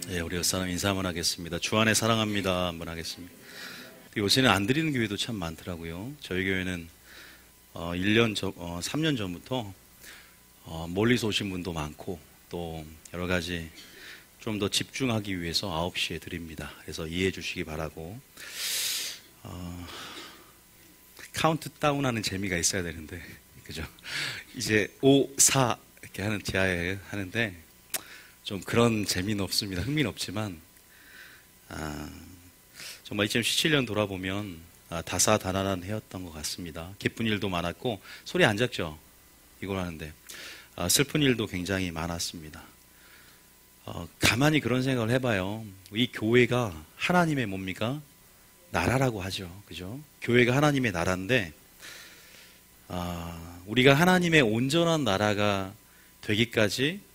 예, 우리 옆사람 인사 한번 하겠습니다. 주 안에 사랑합니다 한번 하겠습니다. 요새는 안 드리는 교회도 참 많더라고요. 저희 교회는 3년 전부터 멀리서 오신 분도 많고 또 여러 가지 좀 더 집중하기 위해서 9시에 드립니다. 그래서 이해해 주시기 바라고. 카운트다운 하는 재미가 있어야 되는데, 그죠? 이제 5, 4 이렇게 하는 지하에 하는데 좀 그런 재미는 없습니다. 흥미는 없지만 정말 2017년 돌아보면 다사다난한 해였던 것 같습니다. 기쁜 일도 많았고 소리 안 작죠? 이걸 하는데 슬픈 일도 굉장히 많았습니다. 가만히 그런 생각을 해봐요. 이 교회가 하나님의 뭡니까? 나라라고 하죠. 그죠? 교회가 하나님의 나라인데 우리가 하나님의 온전한 나라가 되기까지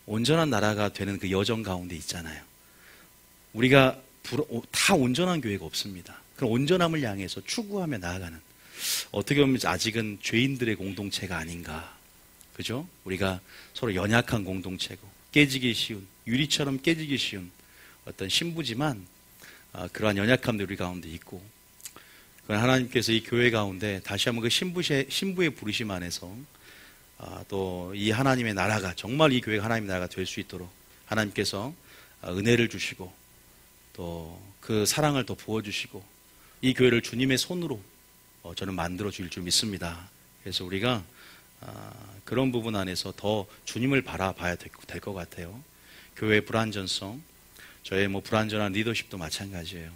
온전한 나라가 되는 그 여정 가운데 있잖아요. 우리가 다 온전한 교회가 없습니다. 그럼 온전함을 향해서 추구하며 나아가는, 어떻게 보면 아직은 죄인들의 공동체가 아닌가. 그죠? 우리가 서로 연약한 공동체고 깨지기 쉬운, 유리처럼 깨지기 쉬운 어떤 신부지만 그러한 연약함들이 우리 가운데 있고, 하나님께서 이 교회 가운데 다시 한번 그 신부의 부르심 안에서 또 이 하나님의 나라가 정말 이 교회가 하나님의 나라가 될 수 있도록 하나님께서 은혜를 주시고 또 그 사랑을 더 부어주시고 이 교회를 주님의 손으로 저는 만들어 주실 줄 믿습니다. 그래서 우리가 그런 부분 안에서 더 주님을 바라봐야 될 것 같아요. 교회의 불완전성, 저의 불완전한 리더십도 마찬가지예요.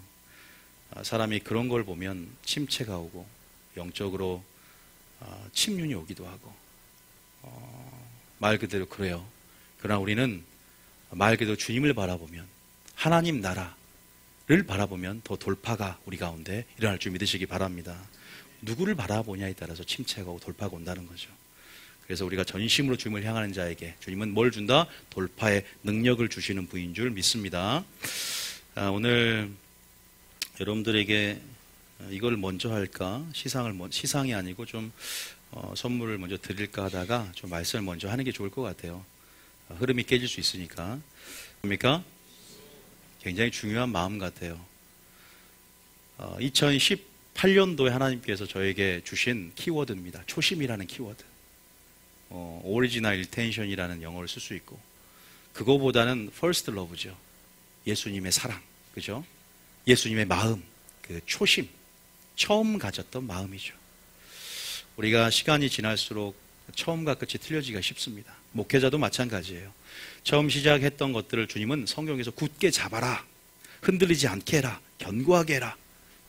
사람이 그런 걸 보면 침체가 오고 영적으로 침륜이 오기도 하고 말 그대로 그래요. 그러나 우리는 말 그대로 주님을 바라보면, 하나님 나라를 바라보면 더 돌파가 우리 가운데 일어날 줄 믿으시기 바랍니다. 누구를 바라보냐에 따라서 침체가 오고 돌파가 온다는 거죠. 그래서 우리가 전심으로 주님을 향하는 자에게 주님은 뭘 준다? 돌파의 능력을 주시는 분인 줄 믿습니다. 오늘 여러분들에게 이걸 먼저 할까? 시상이 아니고 좀 선물을 먼저 드릴까 하다가 좀 말씀을 먼저 하는 게 좋을 것 같아요. 흐름이 깨질 수 있으니까. 뭡니까? 굉장히 중요한 마음 같아요. 2018년도에 하나님께서 저에게 주신 키워드입니다. 초심이라는 키워드. 오리지널 인텐션이라는 영어를 쓸 수 있고, 그거보다는 first love죠. 예수님의 사랑, 그죠? 예수님의 마음, 그 초심, 처음 가졌던 마음이죠. 우리가 시간이 지날수록 처음과 끝이 틀려지기가 쉽습니다. 목회자도 마찬가지예요. 처음 시작했던 것들을 주님은 성경에서 굳게 잡아라, 흔들리지 않게 해라, 견고하게 해라.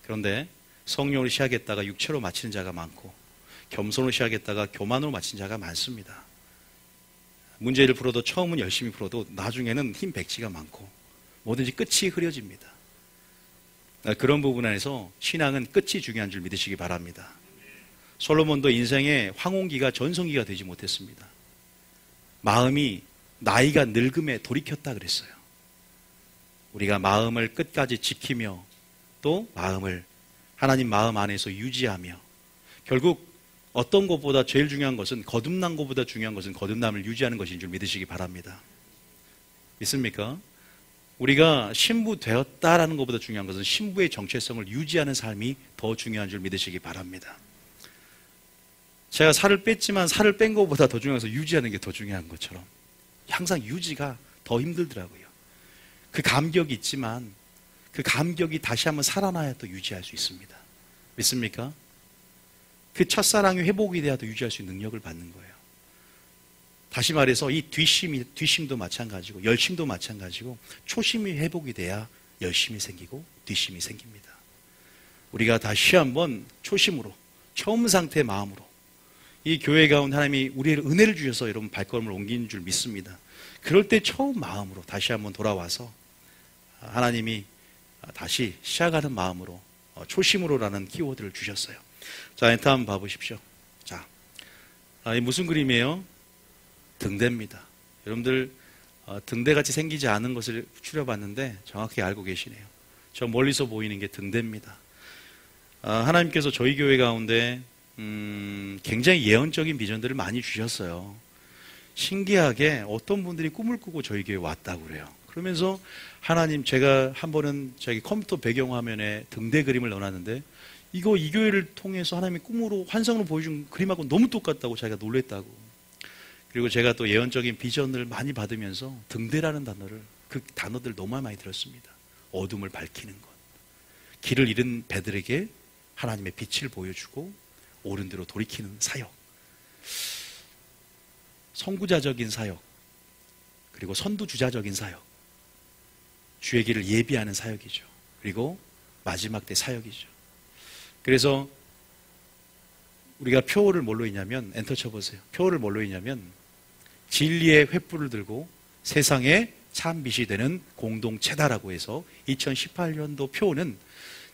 그런데 성령으로 시작했다가 육체로 마치는 자가 많고, 겸손으로 시작했다가 교만으로 마친 자가 많습니다. 문제를 풀어도 처음은 열심히 풀어도 나중에는 힘 백지가 많고 뭐든지 끝이 흐려집니다. 그런 부분 안에서 신앙은 끝이 중요한 줄 믿으시기 바랍니다. 솔로몬도 인생의 황혼기가 전성기가 되지 못했습니다. 마음이 나이가 늙음에 돌이켰다 그랬어요. 우리가 마음을 끝까지 지키며 또 마음을 하나님 마음 안에서 유지하며, 결국 어떤 것보다 제일 중요한 것은, 거듭난 것보다 중요한 것은 거듭남을 유지하는 것인 줄 믿으시기 바랍니다. 믿습니까? 우리가 신부 되었다라는 것보다 중요한 것은 신부의 정체성을 유지하는 삶이 더 중요한 줄 믿으시기 바랍니다. 제가 살을 뺐지만 살을 뺀 것보다 더 중요한 것은 유지하는 게 더 중요한 것처럼 항상 유지가 더 힘들더라고요. 그 감격이 있지만 그 감격이 다시 한번 살아나야 또 유지할 수 있습니다. 믿습니까? 그 첫사랑이 회복이 돼야 또 유지할 수 있는 능력을 받는 거예요. 다시 말해서 이 뒷심도 마찬가지고 열심도 마찬가지고 초심이 회복이 돼야 열심이 생기고 뒷심이 생깁니다. 우리가 다시 한번 초심으로, 처음 상태의 마음으로 이 교회 가운데 하나님이 우리의 은혜를 주셔서 여러분 발걸음을 옮기는 줄 믿습니다. 그럴 때 처음 마음으로 다시 한번 돌아와서 하나님이 다시 시작하는 마음으로 초심으로라는 키워드를 주셨어요. 자, 엔터 한번 봐보십시오. 자, 이 무슨 그림이에요? 등대입니다. 여러분들 등대같이 생기지 않은 것을 추려봤는데 정확히 알고 계시네요. 저 멀리서 보이는 게 등대입니다. 하나님께서 저희 교회 가운데 굉장히 예언적인 비전들을 많이 주셨어요. 신기하게 어떤 분들이 꿈을 꾸고 저희 교회에 왔다고 그래요. 그러면서 하나님, 제가 한 번은 자기 컴퓨터 배경화면에 등대 그림을 넣어놨는데 이거 이 교회를 통해서 하나님이 꿈으로 환상으로 보여준 그림하고 너무 똑같다고 자기가 놀랬다고. 그리고 제가 또 예언적인 비전을 많이 받으면서 등대라는 단어를, 그 단어들 너무 많이 들었습니다. 어둠을 밝히는 것, 길을 잃은 배들에게 하나님의 빛을 보여주고 옳은 대로 돌이키는 사역, 선구자적인 사역, 그리고 선두주자적인 사역, 주의 길을 예비하는 사역이죠. 그리고 마지막 때 사역이죠. 그래서 우리가 표어를 뭘로 있냐면, 엔터 쳐보세요. 표어를 뭘로 있냐면 진리의 횃불을 들고 세상에 참 빛이 되는 공동체다라고 해서 2018년도 표어는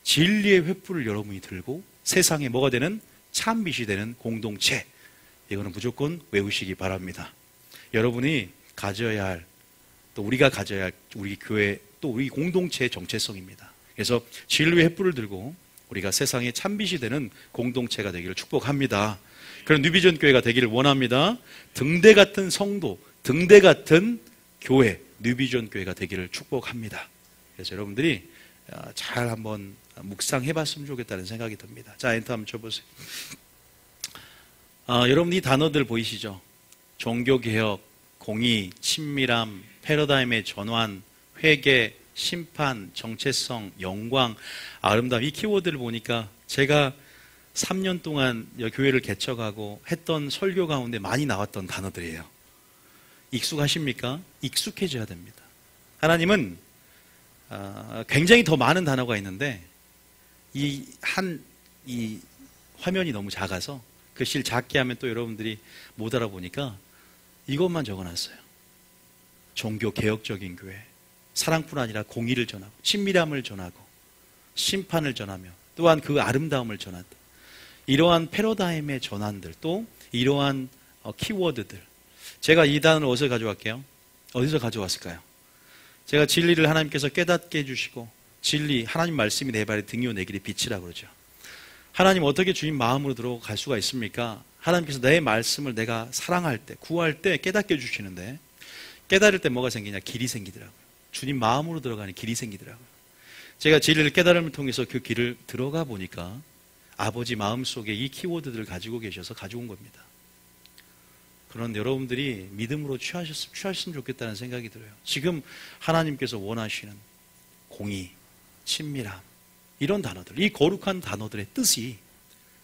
진리의 횃불을 여러분이 들고 세상에 뭐가 되는 참 빛이 되는 공동체. 이거는 무조건 외우시기 바랍니다. 여러분이 가져야 할, 또 우리가 가져야 할 우리 교회, 또 우리 공동체의 정체성입니다. 그래서 진리의 횃불을 들고 우리가 세상에 참빛이 되는 공동체가 되기를 축복합니다. 그런 뉴비전 교회가 되기를 원합니다. 등대 같은 성도, 등대 같은 교회, 뉴비전 교회가 되기를 축복합니다. 그래서 여러분들이 잘 한번 묵상해봤으면 좋겠다는 생각이 듭니다. 자, 엔터 한번 쳐보세요. 여러분 이 단어들 보이시죠? 종교개혁, 공의, 친밀함, 패러다임의 전환, 회개, 심판, 정체성, 영광, 아름다움, 이 키워드를 보니까 제가 3년 동안 교회를 개척하고 했던 설교 가운데 많이 나왔던 단어들이에요. 익숙하십니까? 익숙해져야 됩니다. 하나님은 굉장히 더 많은 단어가 있는데 이 화면이 너무 작아서 글씨를 작게 하면 또 여러분들이 못 알아보니까 이것만 적어놨어요. 종교 개혁적인 교회, 사랑뿐 아니라 공의를 전하고 친밀함을 전하고 심판을 전하며 또한 그 아름다움을 전한다. 이러한 패러다임의 전환들, 또 이러한 키워드들, 제가 이 단어를 어디서 가져왔게요? 어디서 가져왔을까요? 제가 진리를 하나님께서 깨닫게 해주시고, 진리, 하나님 말씀이 내 발에 등이요 내 길에 빛이라 그러죠. 하나님 어떻게 주님 마음으로 들어갈 수가 있습니까? 하나님께서 내 말씀을 내가 사랑할 때, 구할 때 깨닫게 해주시는데, 깨달을 때 뭐가 생기냐? 길이 생기더라고요. 주님 마음으로 들어가는 길이 생기더라고요. 제가 진리를 깨달음을 통해서 그 길을 들어가 보니까 아버지 마음속에 이 키워드들을 가지고 계셔서 가져온 겁니다. 그런 여러분들이 믿음으로 취하셨으면 좋겠다는 생각이 들어요. 지금 하나님께서 원하시는 공의, 친밀함, 이런 단어들, 이 거룩한 단어들의 뜻이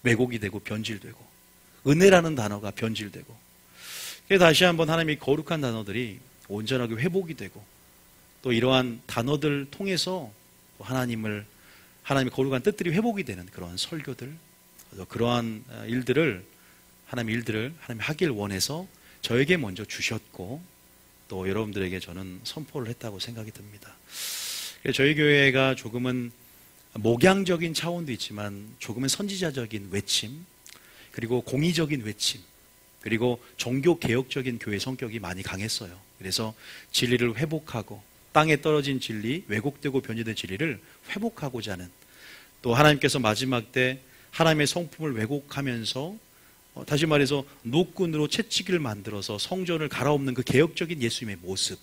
왜곡이 되고 변질되고, 은혜라는 단어가 변질되고, 다시 한번 하나님의 거룩한 단어들이 온전하게 회복이 되고, 또 이러한 단어들 통해서 하나님의 거룩한 뜻들이 회복이 되는 그러한 설교들, 그러한 일들을 하나님 하길 원해서 저에게 먼저 주셨고, 또 여러분들에게 저는 선포를 했다고 생각이 듭니다. 저희 교회가 조금은 목양적인 차원도 있지만 조금은 선지자적인 외침, 그리고 공의적인 외침, 그리고 종교개혁적인 교회 성격이 많이 강했어요. 그래서 진리를 회복하고, 땅에 떨어진 진리, 왜곡되고 변질된 진리를 회복하고자 하는, 또 하나님께서 마지막 때 하나님의 성품을 왜곡하면서 다시 말해서 노끈으로 채찍을 만들어서 성전을 갈아엎는 그 개혁적인 예수님의 모습,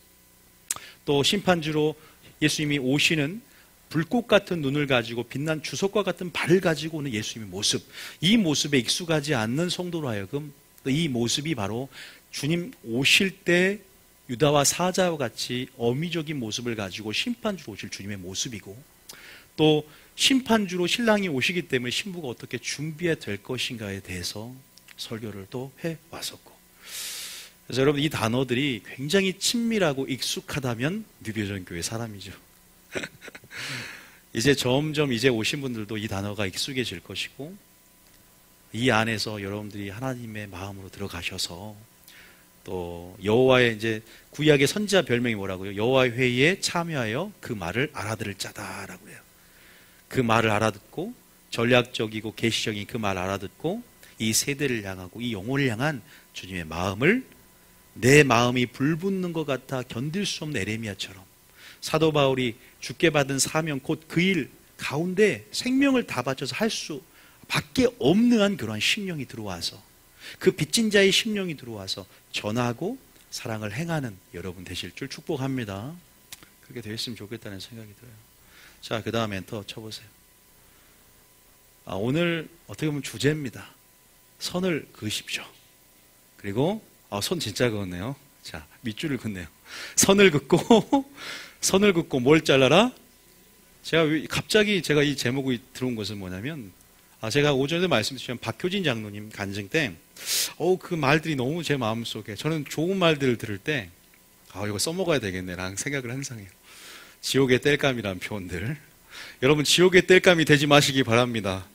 또 심판주로 예수님이 오시는 불꽃 같은 눈을 가지고 빛난 주석과 같은 발을 가지고 오는 예수님의 모습, 이 모습에 익숙하지 않는 성도로 하여금 이 모습이 바로 주님 오실 때 유다와 사자와 같이 어미적인 모습을 가지고 심판주로 오실 주님의 모습이고, 또 심판주로 신랑이 오시기 때문에 신부가 어떻게 준비해야 될 것인가에 대해서 설교를 또 해왔었고, 그래서 여러분 이 단어들이 굉장히 친밀하고 익숙하다면 뉴비전 교회 사람이죠. 이제 점점 이제 오신 분들도 이 단어가 익숙해질 것이고, 이 안에서 여러분들이 하나님의 마음으로 들어가셔서 또 여호와의, 이제 구약의 선지자 별명이 뭐라고요? 여호와의 회의에 참여하여 그 말을 알아들을 자다라고 해요. 그 말을 알아듣고 전략적이고 계시적인 그 말을 알아듣고 이 세대를 향하고 이 영혼을 향한 주님의 마음을, 내 마음이 불붙는 것 같아 견딜 수 없는 에레미야처럼 사도 바울이 주께 받은 사명 곧 그 일 가운데 생명을 다 바쳐서 할 수 밖에 없는 한 그러한 심령이 들어와서, 그 빚진 자의 심령이 들어와서 전하고 사랑을 행하는 여러분 되실 줄 축복합니다. 그게 되었으면 좋겠다는 생각이 들어요. 자, 그 다음 엔터 쳐보세요. 오늘 어떻게 보면 주제입니다. 선을 그으십시오. 그리고 손 진짜 그었네요. 자, 밑줄을 긋네요. 선을 긋고 선을 긋고 뭘 잘라라? 갑자기 제가 이 제목이 들어온 것은 뭐냐면, 제가 오전에 말씀드렸지만 박효진 장로님 간증 때 그 말들이 너무 제 마음속에, 저는 좋은 말들을 들을 때 이거 써먹어야 되겠네라는 생각을 항상 해요. 지옥의 땔감이라는 표현들, 여러분 지옥의 땔감이 되지 마시기 바랍니다.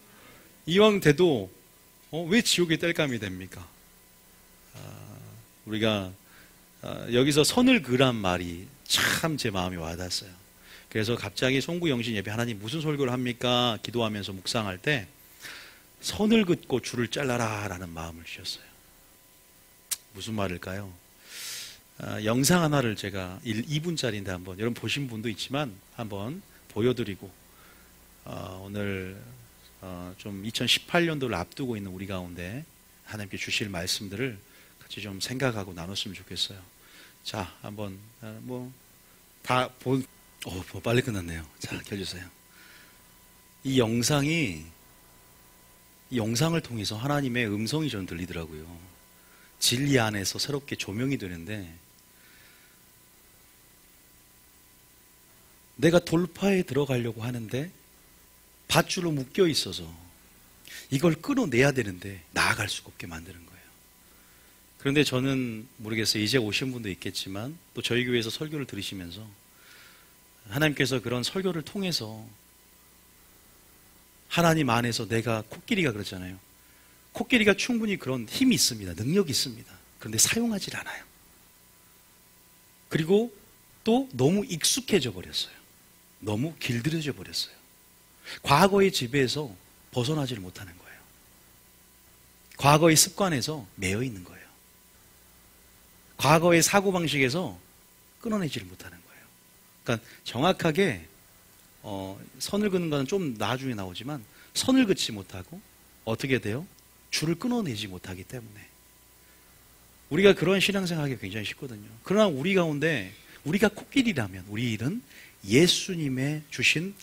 이왕 돼도 왜 지옥의 땔감이 됩니까? 우리가 여기서 선을 그란 말이 참 제 마음에 와닿았어요. 그래서 갑자기 송구영신 예배, 하나님 무슨 설교를 합니까? 기도하면서 묵상할 때 선을 긋고 줄을 잘라라 라는 마음을 주셨어요. 무슨 말일까요? 영상 하나를 제가 2분짜리인데 한번, 여러분 보신 분도 있지만 한번 보여드리고, 오늘 좀 2018년도를 앞두고 있는 우리 가운데 하나님께 주실 말씀들을 같이 좀 생각하고 나눴으면 좋겠어요. 자, 한번 빨리 끝났네요. 자, 켜주세요. 이 영상을 통해서 하나님의 음성이 저는 들리더라고요. 진리 안에서 새롭게 조명이 되는데, 내가 돌파에 들어가려고 하는데 밧줄로 묶여 있어서 이걸 끊어내야 되는데 나아갈 수가 없게 만드는 거예요. 그런데 저는 모르겠어요. 이제 오신 분도 있겠지만 또 저희 교회에서 설교를 들으시면서 하나님께서 그런 설교를 통해서 하나님 안에서, 내가 코끼리가 그랬잖아요. 코끼리가 충분히 그런 힘이 있습니다. 능력이 있습니다. 그런데 사용하질 않아요. 그리고 또 너무 익숙해져 버렸어요. 너무 길들여져 버렸어요. 과거의 지배에서 벗어나지를 못하는 거예요. 과거의 습관에서 매여 있는 거예요. 과거의 사고방식에서 끊어내지를 못하는 거예요. 그러니까 정확하게 선을 긋는 것은 좀 나중에 나오지만, 선을 긋지 못하고 어떻게 돼요? 줄을 끊어내지 못하기 때문에 우리가 그런 신앙생활하기 굉장히 쉽거든요. 그러나 우리 가운데, 우리가 코끼리라면 우리 일은 예수님의 주신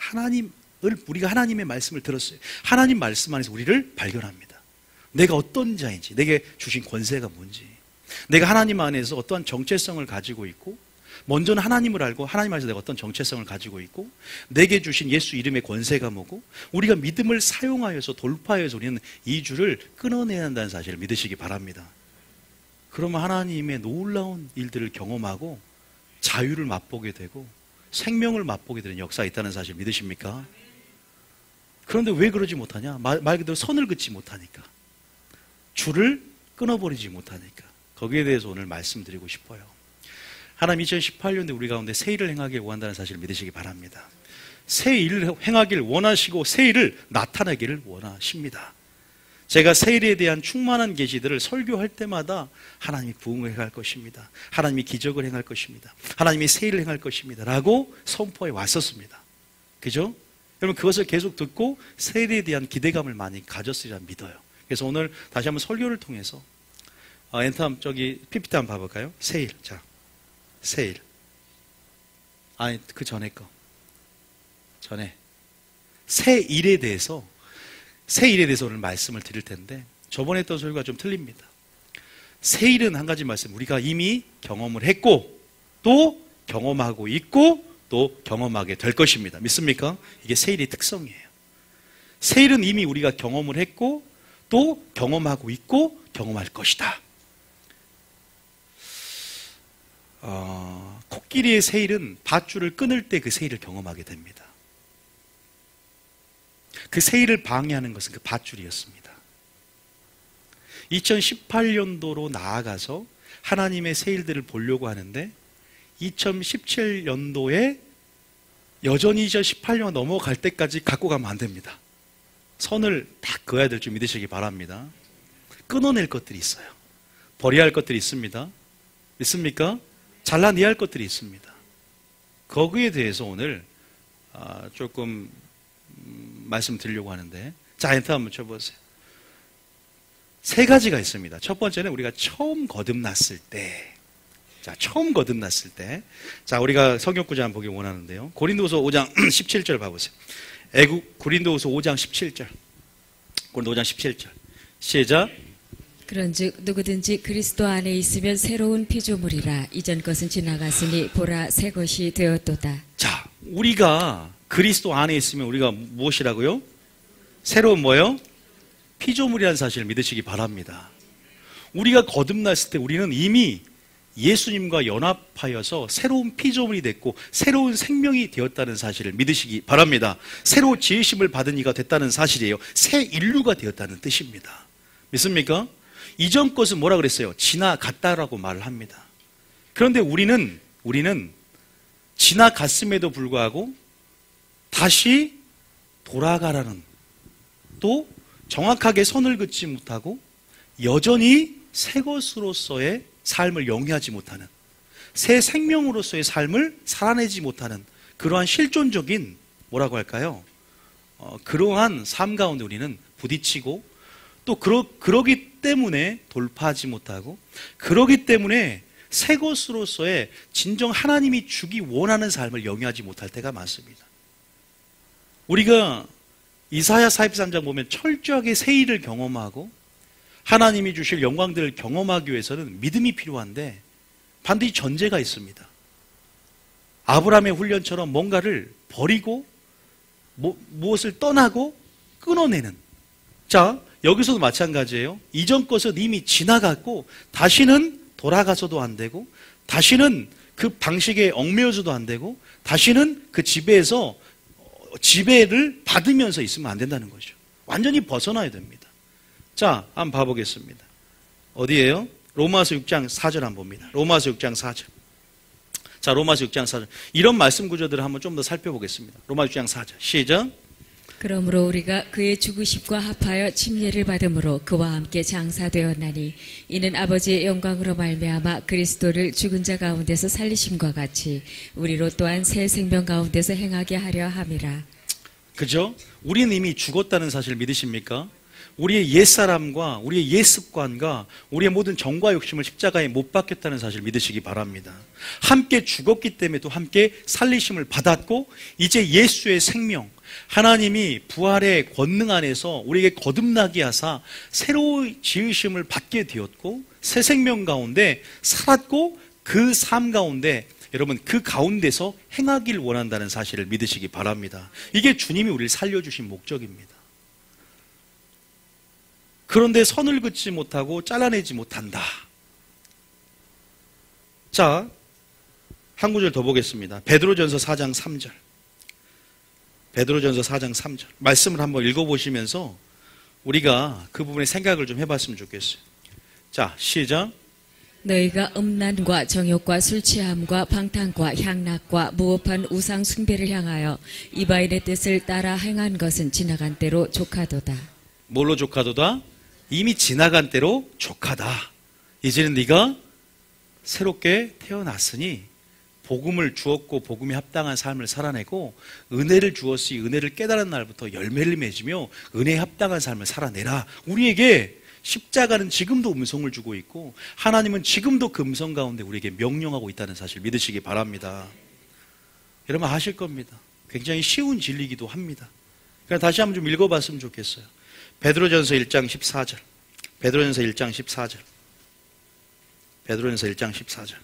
우리가 하나님의 말씀을 들었어요. 하나님 말씀 안에서 우리를 발견합니다. 내가 어떤 자인지, 내게 주신 권세가 뭔지, 내가 하나님 안에서 어떠한 정체성을 가지고 있고, 먼저는 하나님을 알고 하나님 안에서 내가 어떤 정체성을 가지고 있고, 내게 주신 예수 이름의 권세가 뭐고, 우리가 믿음을 사용하여서 돌파해서 우리는 이 줄을 끊어내야 한다는 사실을 믿으시기 바랍니다. 그러면 하나님의 놀라운 일들을 경험하고 자유를 맛보게 되고 생명을 맛보게 되는 역사가 있다는 사실 믿으십니까? 그런데 왜 그러지 못하냐? 말 그대로 선을 긋지 못하니까, 줄을 끊어버리지 못하니까. 거기에 대해서 오늘 말씀드리고 싶어요. 하나님 2018년에 우리 가운데 새 일을 행하길 원한다는 사실을 믿으시기 바랍니다. 새 일을 행하길 원하시고 새 일을 나타내기를 원하십니다. 제가 새 일에 대한 충만한 계시들을 설교할 때마다 하나님이 부흥을 행할 것입니다. 하나님이 기적을 행할 것입니다. 하나님이 새 일을 행할 것입니다 라고 선포해 왔었습니다. 그죠? 여러분 그것을 계속 듣고 새 일에 대한 기대감을 많이 가졌으리라 믿어요. 그래서 오늘 다시 한번 설교를 통해서 엔터 저기 PPT 한번 봐볼까요? 새 일. 자, 새 일. 아니 그 전에 거. 전에 새 일에 대해서 오늘 말씀을 드릴 텐데, 저번에 했던 설교가 좀 틀립니다. 새 일은 한 가지 말씀, 우리가 이미 경험을 했고 또 경험하고 있고 또 경험하게 될 것입니다. 믿습니까? 이게 새 일의 특성이에요. 새 일은 이미 우리가 경험을 했고 또 경험하고 있고 경험할 것이다. 코끼리의 새 일은 밧줄을 끊을 때 그 새 일을 경험하게 됩니다. 그 새 일을 방해하는 것은 그 밧줄이었습니다. 2018년도로 나아가서 하나님의 새 일들을 보려고 하는데 2017년도에 여전히 2018년 넘어갈 때까지 갖고 가면 안 됩니다. 선을 딱 그어야 될 줄 믿으시기 바랍니다. 끊어낼 것들이 있어요. 버려야 할 것들이 있습니다. 있습니까? 잘라내야 할 것들이 있습니다. 거기에 대해서 오늘 조금 말씀드리려고 하는데, 자, 엔터 한번 쳐보세요. 세 가지가 있습니다. 첫 번째는 우리가 처음 거듭났을 때, 자, 처음 거듭났을 때. 자, 우리가 성경 구절 한번 보기 원하는데요. 고린도후서 5장 17절 봐보세요. 고린도후서 5장 17절. 고린도 5장 17절. 시작. 그런즉 누구든지 그리스도 안에 있으면 새로운 피조물이라. 이전 것은 지나갔으니 보라 새 것이 되었도다. 자, 우리가 그리스도 안에 있으면 우리가 무엇이라고요? 새로운 뭐요? 피조물이라는 사실을 믿으시기 바랍니다. 우리가 거듭났을 때 우리는 이미 예수님과 연합하여서 새로운 피조물이 됐고 새로운 생명이 되었다는 사실을 믿으시기 바랍니다. 새로 지으심을 받은 이가 됐다는 사실이에요. 새 인류가 되었다는 뜻입니다. 믿습니까? 이전 것은 뭐라 그랬어요? 지나갔다라고 말을 합니다. 그런데 우리는 지나갔음에도 불구하고 다시 돌아가라는, 또 정확하게 선을 긋지 못하고 여전히 새 것으로서의 삶을 영위하지 못하는, 새 생명으로서의 삶을 살아내지 못하는 그러한 실존적인 뭐라고 할까요? 그러한 삶 가운데 우리는 부딪히고 또 그러기 때문에 돌파하지 못하고, 그러기 때문에 새 것으로서의 진정 하나님이 주기 원하는 삶을 영위하지 못할 때가 많습니다. 우리가 이사야 43장 보면 철저하게 새 일을 경험하고 하나님이 주실 영광들을 경험하기 위해서는 믿음이 필요한데 반드시 전제가 있습니다. 아브라함의 훈련처럼 뭔가를 버리고 무엇을 떠나고 끊어내는. 자, 여기서도 마찬가지예요. 이전 것은 이미 지나갔고 다시는 돌아가서도 안 되고 다시는 그 방식에 얽매여서도 안 되고 다시는 그 지배에서 지배를 받으면서 있으면 안 된다는 거죠. 완전히 벗어나야 됩니다. 자, 한번 봐보겠습니다. 어디예요? 로마서 6장 4절 한번 봅니다. 로마서 6장 4절. 자, 로마서 6장 4절. 이런 말씀 구조들을 한번 좀 더 살펴보겠습니다. 로마서 6장 4절. 시작. 그러므로 우리가 그의 죽으심과 합하여 침례를 받음으로 그와 함께 장사되었나니 이는 아버지의 영광으로 말미암아 그리스도를 죽은 자 가운데서 살리심과 같이 우리로 또한 새 생명 가운데서 행하게 하려 함이라. 그죠? 우리는 이미 죽었다는 사실을 믿으십니까? 우리의 옛사람과 우리의 옛습관과 우리의 모든 정과 욕심을 십자가에 못 박혔다는 사실을 믿으시기 바랍니다. 함께 죽었기 때문에 또 함께 살리심을 받았고 이제 예수의 생명, 하나님이 부활의 권능 안에서 우리에게 거듭나게 하사 새로 지으심을 받게 되었고 새 생명 가운데 살았고 그 삶 가운데 여러분 그 가운데서 행하길 원한다는 사실을 믿으시기 바랍니다. 이게 주님이 우리를 살려주신 목적입니다. 그런데 선을 긋지 못하고 잘라내지 못한다. 자, 한 구절 더 보겠습니다. 베드로전서 4장 3절. 베드로전서 4장 3절. 말씀을 한번 읽어보시면서 우리가 그 부분에 생각을 좀 해봤으면 좋겠어요. 자, 시작. 너희가 음란과 정욕과 술 취함과 방탕과 향락과 무법한 우상 숭배를 향하여 이방인의 뜻을 따라 행한 것은 지나간 때로 족하도다. 뭘로 족하도다? 이미 지나간 때로 족하다. 이제는 네가 새롭게 태어났으니 복음을 주었고 복음에 합당한 삶을 살아내고 은혜를 주었으니 은혜를 깨달은 날부터 열매를 맺으며 은혜에 합당한 삶을 살아내라. 우리에게 십자가는 지금도 음성을 주고 있고 하나님은 지금도 그 음성 가운데 우리에게 명령하고 있다는 사실 믿으시기 바랍니다. 여러분 아실 겁니다. 굉장히 쉬운 진리이기도 합니다. 그냥 다시 한번 좀 읽어봤으면 좋겠어요. 베드로전서 1장 14절. 베드로전서 1장 14절. 베드로전서 1장 14절.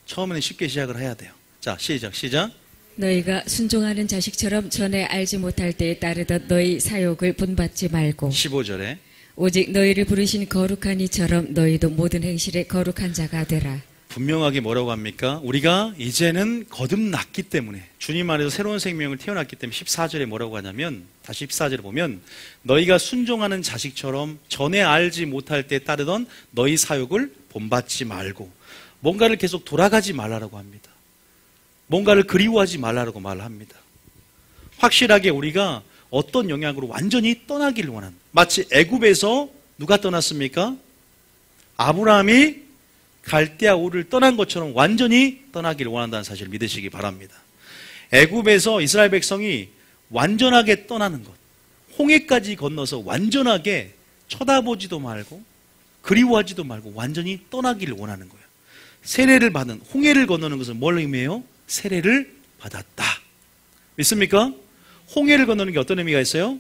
처음에는 쉽게 시작을 해야 돼요. 자, 시작. 너희가 순종하는 자식처럼 전에 알지 못할 때에 따르던 너희 사욕을 본받지 말고 15절에 오직 너희를 부르신 거룩한 이처럼 너희도 모든 행실에 거룩한 자가 되라. 분명하게 뭐라고 합니까? 우리가 이제는 거듭났기 때문에 주님 안에서 새로운 생명을 태어났기 때문에 14절에 뭐라고 하냐면 다시 14절에 보면 너희가 순종하는 자식처럼 전에 알지 못할 때 따르던 너희 사욕을 본받지 말고 뭔가를 계속 돌아가지 말라고 합니다. 뭔가를 그리워하지 말라고 말합니다. 확실하게 우리가 어떤 영향으로 완전히 떠나기를 원하는, 마치 애굽에서 누가 떠났습니까? 아브라함이 갈대아 우를 떠난 것처럼 완전히 떠나기를 원한다는 사실을 믿으시기 바랍니다. 애굽에서 이스라엘 백성이 완전하게 떠나는 것, 홍해까지 건너서 완전하게 쳐다보지도 말고 그리워하지도 말고 완전히 떠나기를 원하는 거예요. 세례를 받은, 홍해를 건너는 것은 뭘 의미해요? 세례를 받았다. 믿습니까? 홍해를 건너는 게 어떤 의미가 있어요?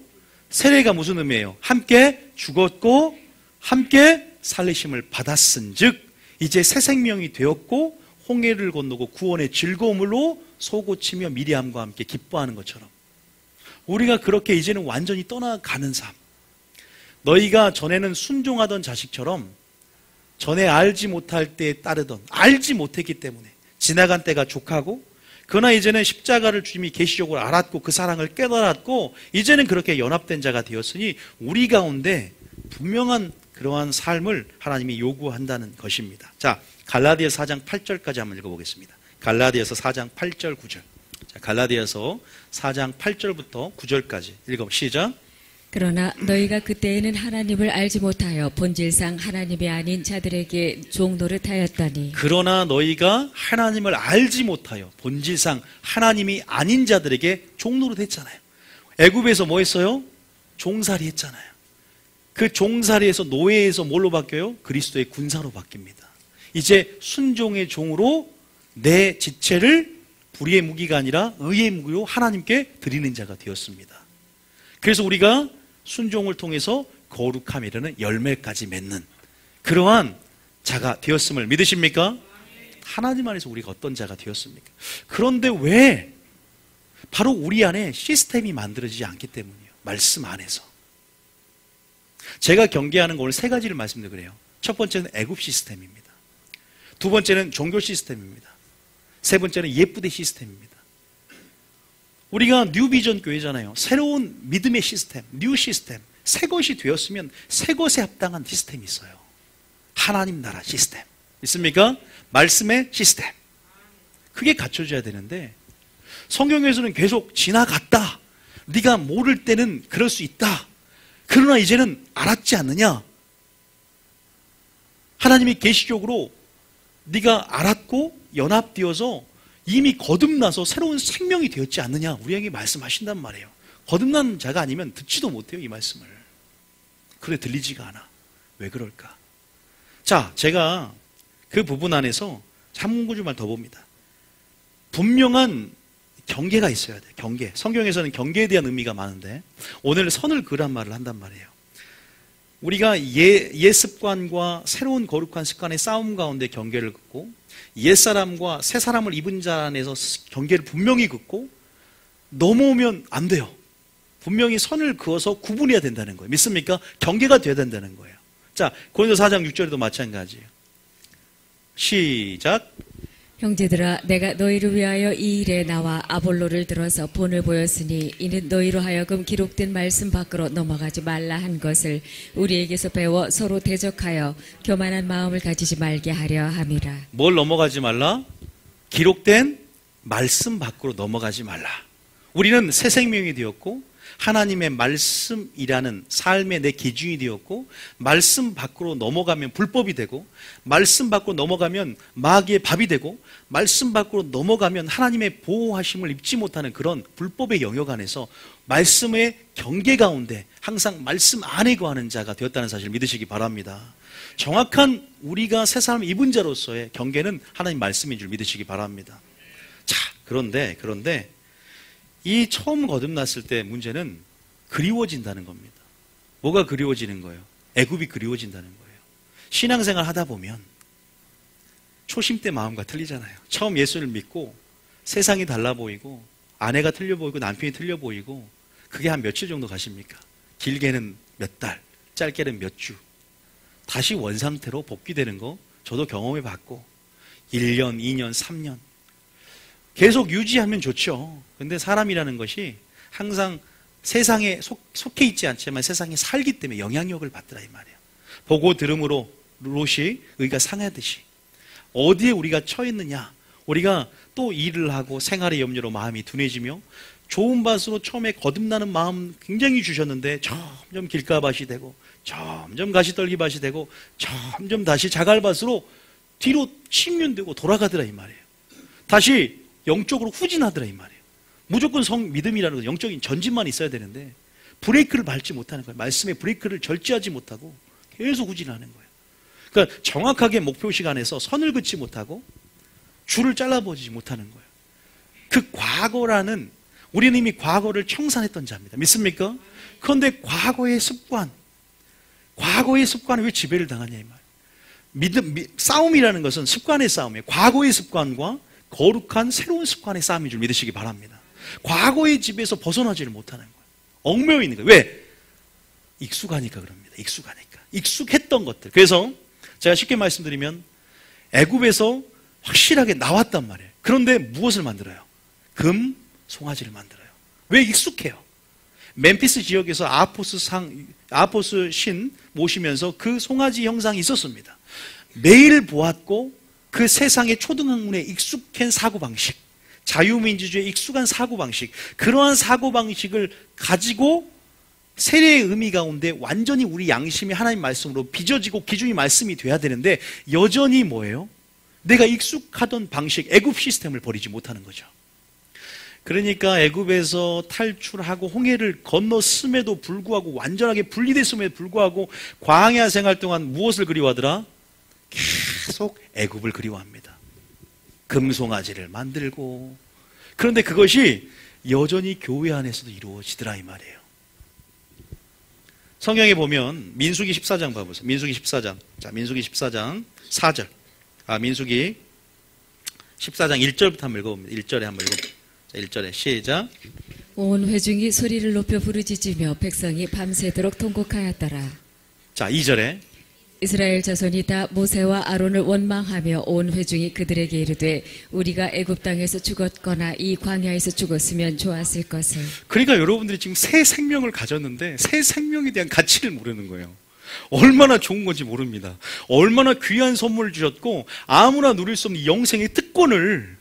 세례가 무슨 의미예요? 함께 죽었고 함께 살리심을 받았은 즉 이제 새 생명이 되었고 홍해를 건너고 구원의 즐거움으로 소고치며 미리암과 함께 기뻐하는 것처럼 우리가 그렇게 이제는 완전히 떠나가는 삶. 너희가 전에는 순종하던 자식처럼 전에 알지 못할 때에 따르던, 알지 못했기 때문에 지나간 때가 족하고, 그러나 이제는 십자가를 주님이 계시적으로 알았고 그 사랑을 깨달았고 이제는 그렇게 연합된 자가 되었으니 우리 가운데 분명한 그러한 삶을 하나님이 요구한다는 것입니다. 자, 갈라디아서 4장 8절까지 한번 읽어보겠습니다. 갈라디아서 4장 8절 9절. 자, 갈라디아서 4장 8절부터 9절까지 시작. 그러나 너희가 그때에는 하나님을 알지 못하여 본질상 하나님이 아닌 자들에게 종노릇하였더니 그러나 너희가 하나님을 알지 못하여 본질상 하나님이 아닌 자들에게 종노릇했잖아요. 애굽에서 뭐 했어요? 종살이 했잖아요. 그 종살이에서 노예에서 뭘로 바뀌어요? 그리스도의 군사로 바뀝니다. 이제 순종의 종으로 내 지체를 불의의 무기가 아니라 의의 무기로 하나님께 드리는 자가 되었습니다. 그래서 우리가 순종을 통해서 거룩함이라는 열매까지 맺는 그러한 자가 되었음을 믿으십니까? 하나님 안에서 우리가 어떤 자가 되었습니까? 그런데 왜 바로 우리 안에 시스템이 만들어지지 않기 때문이에요. 말씀 안에서. 제가 경계하는 거 오늘 세 가지를 말씀드리고 그래요. 첫 번째는 애굽 시스템입니다. 두 번째는 종교 시스템입니다. 세 번째는 예쁘대 시스템입니다. 우리가 뉴비전 교회잖아요. 새로운 믿음의 시스템, 뉴 시스템, 새 것이 되었으면 새 것에 합당한 시스템이 있어요. 하나님 나라 시스템. 있습니까? 말씀의 시스템. 그게 갖춰져야 되는데 성경에서는 계속 지나갔다. 네가 모를 때는 그럴 수 있다. 그러나 이제는 알았지 않느냐? 하나님이 계시적으로 네가 알았고 연합되어서 이미 거듭나서 새로운 생명이 되었지 않느냐? 우리에게 말씀하신단 말이에요. 거듭난 자가 아니면 듣지도 못해요, 이 말씀을. 그래 들리지가 않아. 왜 그럴까? 자, 제가 그 부분 안에서 한 구절만 더 봅니다. 분명한 경계가 있어야 돼요. 경계. 성경에서는 경계에 대한 의미가 많은데 오늘 선을 그으란 말을 한단 말이에요. 우리가 옛습관과 새로운 거룩한 습관의 싸움 가운데 경계를 긋고 옛사람과 새사람을 입은 자 안에서 경계를 분명히 긋고 넘어오면 안 돼요. 분명히 선을 그어서 구분해야 된다는 거예요. 믿습니까? 경계가 돼야 된다는 거예요. 자, 고린도서 4장 6절에도 마찬가지예요. 시작. 형제들아 내가 너희를 위하여 이 일에 나와 아볼로를 들어서 본을 보였으니 이는 너희로 하여금 기록된 말씀 밖으로 넘어가지 말라 한 것을 우리에게서 배워 서로 대적하여 교만한 마음을 가지지 말게 하려 함이라. 뭘 넘어가지 말라? 기록된 말씀 밖으로 넘어가지 말라. 우리는 새 생명이 되었고 하나님의 말씀이라는 삶의 내 기준이 되었고 말씀 밖으로 넘어가면 불법이 되고 말씀 밖으로 넘어가면 마귀의 밥이 되고 말씀 밖으로 넘어가면 하나님의 보호하심을 입지 못하는 그런 불법의 영역 안에서 말씀의 경계 가운데 항상 말씀 안에 거하는 자가 되었다는 사실을 믿으시기 바랍니다. 정확한 우리가 새 사람 입은 자로서의 경계는 하나님 말씀인 줄 믿으시기 바랍니다. 자, 그런데 이 처음 거듭났을 때 문제는 그리워진다는 겁니다. 뭐가 그리워지는 거예요? 애굽이 그리워진다는 거예요. 신앙생활 하다 보면 초심 때 마음과 틀리잖아요. 처음 예수를 믿고 세상이 달라 보이고 아내가 틀려 보이고 남편이 틀려 보이고 그게 한 며칠 정도 가십니까? 길게는 몇 달, 짧게는 몇 주. 다시 원상태로 복귀되는 거 저도 경험해 봤고 1년, 2년, 3년 계속 유지하면 좋죠. 근데 사람이라는 것이 항상 세상에 속해 있지 않지만 세상에 살기 때문에 영향력을 받더라 이 말이에요. 보고 들음으로 롯이 의가 상하듯이 어디에 우리가 처해 있느냐. 우리가 또 일을 하고 생활의 염려로 마음이 둔해지며 좋은 밭으로 처음에 거듭나는 마음 굉장히 주셨는데 점점 길가밭이 되고 점점 가시떨기밭이 되고 점점 다시 자갈밭으로 뒤로 침륜되고 돌아가더라 이 말이에요. 다시 영적으로 후진하더라 이 말이에요. 무조건 믿음이라는 건 영적인 전진만 있어야 되는데 브레이크를 밟지 못하는 거예요. 말씀의 브레이크를 절제하지 못하고 계속 후진하는 거예요. 그러니까 정확하게 목표 시간에서 선을 긋지 못하고 줄을 잘라버리지 못하는 거예요. 그 과거라는, 우리는 이미 과거를 청산했던 자입니다. 믿습니까? 그런데 과거의 습관은 왜 지배를 당하냐 이 말이에요. 싸움이라는 것은 습관의 싸움이에요. 과거의 습관과 거룩한 새로운 습관의 싸움인 줄 믿으시기 바랍니다. 과거의 지배에서 벗어나지를 못하는 거예요. 얽매여 있는 거예요. 왜? 익숙하니까 그럽니다. 익숙했던 것들. 그래서 제가 쉽게 말씀드리면 애굽에서 확실하게 나왔단 말이에요. 그런데 무엇을 만들어요? 금, 송아지를 만들어요. 왜? 익숙해요. 멤피스 지역에서 아포스 신 모시면서 그 송아지 형상이 있었습니다. 매일 보았고 그 세상의 초등학문에 익숙한 사고방식, 자유민주주의에 익숙한 사고방식, 그러한 사고방식을 가지고 세례의 의미 가운데 완전히 우리 양심이 하나님 말씀으로 빚어지고 기준이 말씀이 돼야 되는데 여전히 뭐예요? 내가 익숙하던 방식, 애굽 시스템을 버리지 못하는 거죠. 그러니까 애굽에서 탈출하고 홍해를 건넜음에도 불구하고, 완전하게 분리됐음에도 불구하고 광야 생활 동안 무엇을 그리워하더라? 계속 애굽을 그리워합니다. 금송아지를 만들고. 그런데 그것이 여전히 교회 안에서도 이루어지더라 이 말이에요. 성경에 보면 민수기 14장 봐보세요. 민수기 14장. 자, 민수기 14장 4절. 민수기 14장 1절부터 한번 읽어봅니다. 1절에 한번 읽어봅니다. 자, 1절에 시작. 온 회중이 소리를 높여 부르짖으며 백성이 밤새도록 통곡하였더라. 자, 2절에 이스라엘 자손이 다 모세와 아론을 원망하며 온 회중이 그들에게 이르되 우리가 애굽 땅에서 죽었거나 이 광야에서 죽었으면 좋았을 것을. 그러니까 여러분들이 지금 새 생명을 가졌는데 새 생명에 대한 가치를 모르는 거예요. 얼마나 좋은 건지 모릅니다. 얼마나 귀한 선물을 주셨고 아무나 누릴 수 없는 영생의 특권을,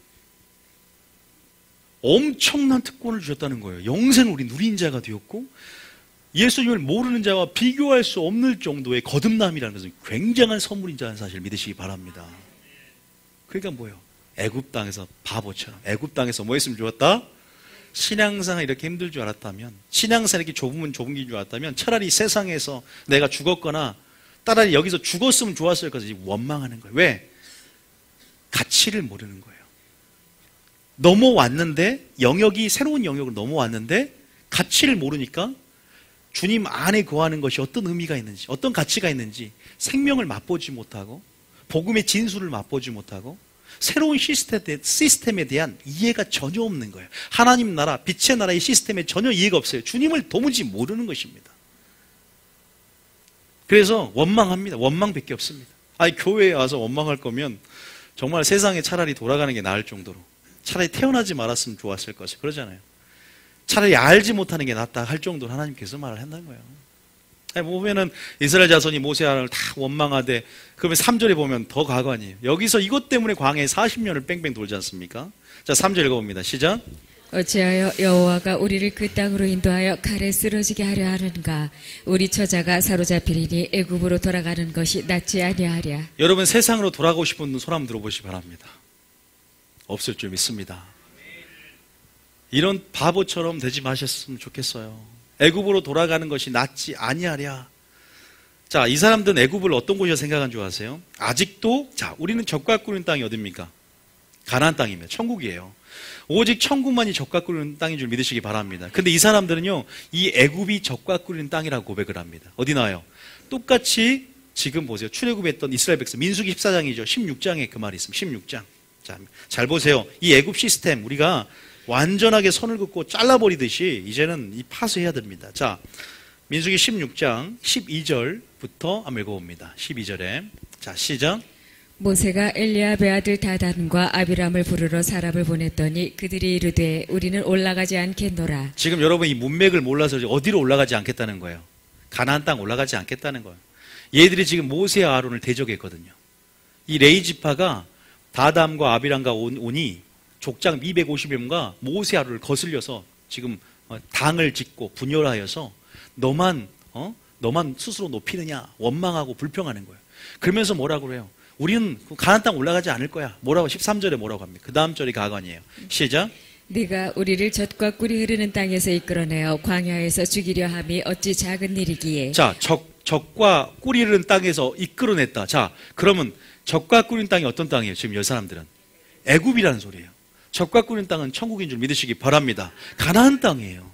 엄청난 특권을 주셨다는 거예요. 영생을 우리 누린 자가 되었고 예수님을 모르는 자와 비교할 수 없는 정도의 거듭남이라는 것은 굉장한 선물인 자는 사실을 믿으시기 바랍니다. 그러니까 뭐예요? 애굽 땅에서 바보처럼, 애굽 땅에서 뭐 했으면 좋았다? 신앙생활 이렇게 힘들 줄 알았다면, 신앙생활 이렇게 좁은 길인 줄 알았다면 차라리 세상에서 내가 죽었거나 따라리 여기서 죽었으면 좋았을 것을 원망하는 거예요. 왜? 가치를 모르는 거예요. 넘어왔는데, 새로운 영역을 넘어왔는데 가치를 모르니까 주님 안에 거하는 것이 어떤 의미가 있는지, 어떤 가치가 있는지 생명을 맛보지 못하고 복음의 진수를 맛보지 못하고 새로운 시스템에 대한 이해가 전혀 없는 거예요. 하나님 나라, 빛의 나라의 시스템에 전혀 이해가 없어요. 주님을 도무지 모르는 것입니다. 그래서 원망합니다. 원망밖에 없습니다. 교회에 와서 원망할 거면 정말 세상에 차라리 돌아가는 게 나을 정도로, 차라리 태어나지 말았으면 좋았을 것을, 그러잖아요. 차라리 알지 못하는 게 낫다 할 정도로 하나님께서 말을 한다는 거예요. 보면은 이스라엘 자손이 모세를 다 원망하되, 그러면 3절에 보면 더 가관이에요. 여기서 이것 때문에 광야에 40년을 뺑뺑 돌지 않습니까? 자, 3절 읽어봅니다. 시작. 어찌하여 여호와가 우리를 그 땅으로 인도하여 칼에 쓰러지게 하려 하는가? 우리 처자가 사로잡히리니 애굽으로 돌아가는 것이 낫지 아니하랴. 여러분, 세상으로 돌아가고 싶은 손 한번 들어보시기 바랍니다. 없을 줄 믿습니다. 이런 바보처럼 되지 마셨으면 좋겠어요. 애굽으로 돌아가는 것이 낫지 아니하랴. 자, 이 사람들은 애굽을 어떤 곳이라 생각한 줄 아세요? 아직도, 자, 우리는 젖과 꿀인 땅이 어딥니까? 가나안 땅입니다. 천국이에요. 오직 천국만이 젖과 꿀인 땅인 줄 믿으시기 바랍니다. 근데 이 사람들은요, 이 애굽이 젖과 꿀인 땅이라고 고백을 합니다. 어디 나와요? 똑같이 지금 보세요. 출애굽했던 이스라엘 백성, 민수기 14장이죠. 16장에 그 말이 있습니다. 16장. 자, 잘 보세요. 이 애굽 시스템, 우리가 완전하게 선을 긋고 잘라버리듯이 이제는 이 파쇄해야 됩니다. 자, 민수기 16장 12절부터 한번 읽어봅니다. 12절에. 자, 시작. 모세가 엘리야베 아들 다단과 아비람을 부르러 사람을 보냈더니 그들이 이르되 우리는 올라가지 않겠노라. 지금 여러분 이 문맥을 몰라서 어디로 올라가지 않겠다는 거예요? 가나안 땅 올라가지 않겠다는 거예요. 얘들이 지금 모세와 아론을 대적했거든요. 이 레위 지파가 다담과 아비람과 오니 족장 250명과 모세 아론을 거슬려서 지금 당을 짓고 분열하여서 너만 스스로 높이느냐 원망하고 불평하는 거예요. 그러면서 뭐라고 해요? 우리는 가나안 땅 올라가지 않을 거야. 뭐라고 13절에 뭐라고 합니까? 그 다음 절이 가관이에요. 시작. 네가 우리를 젖과 꿀이 흐르는 땅에서 이끌어내어 광야에서 죽이려 함이 어찌 작은 일이기에. 자, 적과 꿀이 흐르는 땅에서 이끌어냈다. 자, 그러면 적과 꿀인 땅이 어떤 땅이에요? 지금 이 사람들은 애굽이라는 소리예요. 적과 꿀인 땅은 천국인 줄 믿으시기 바랍니다. 가나안 땅이에요.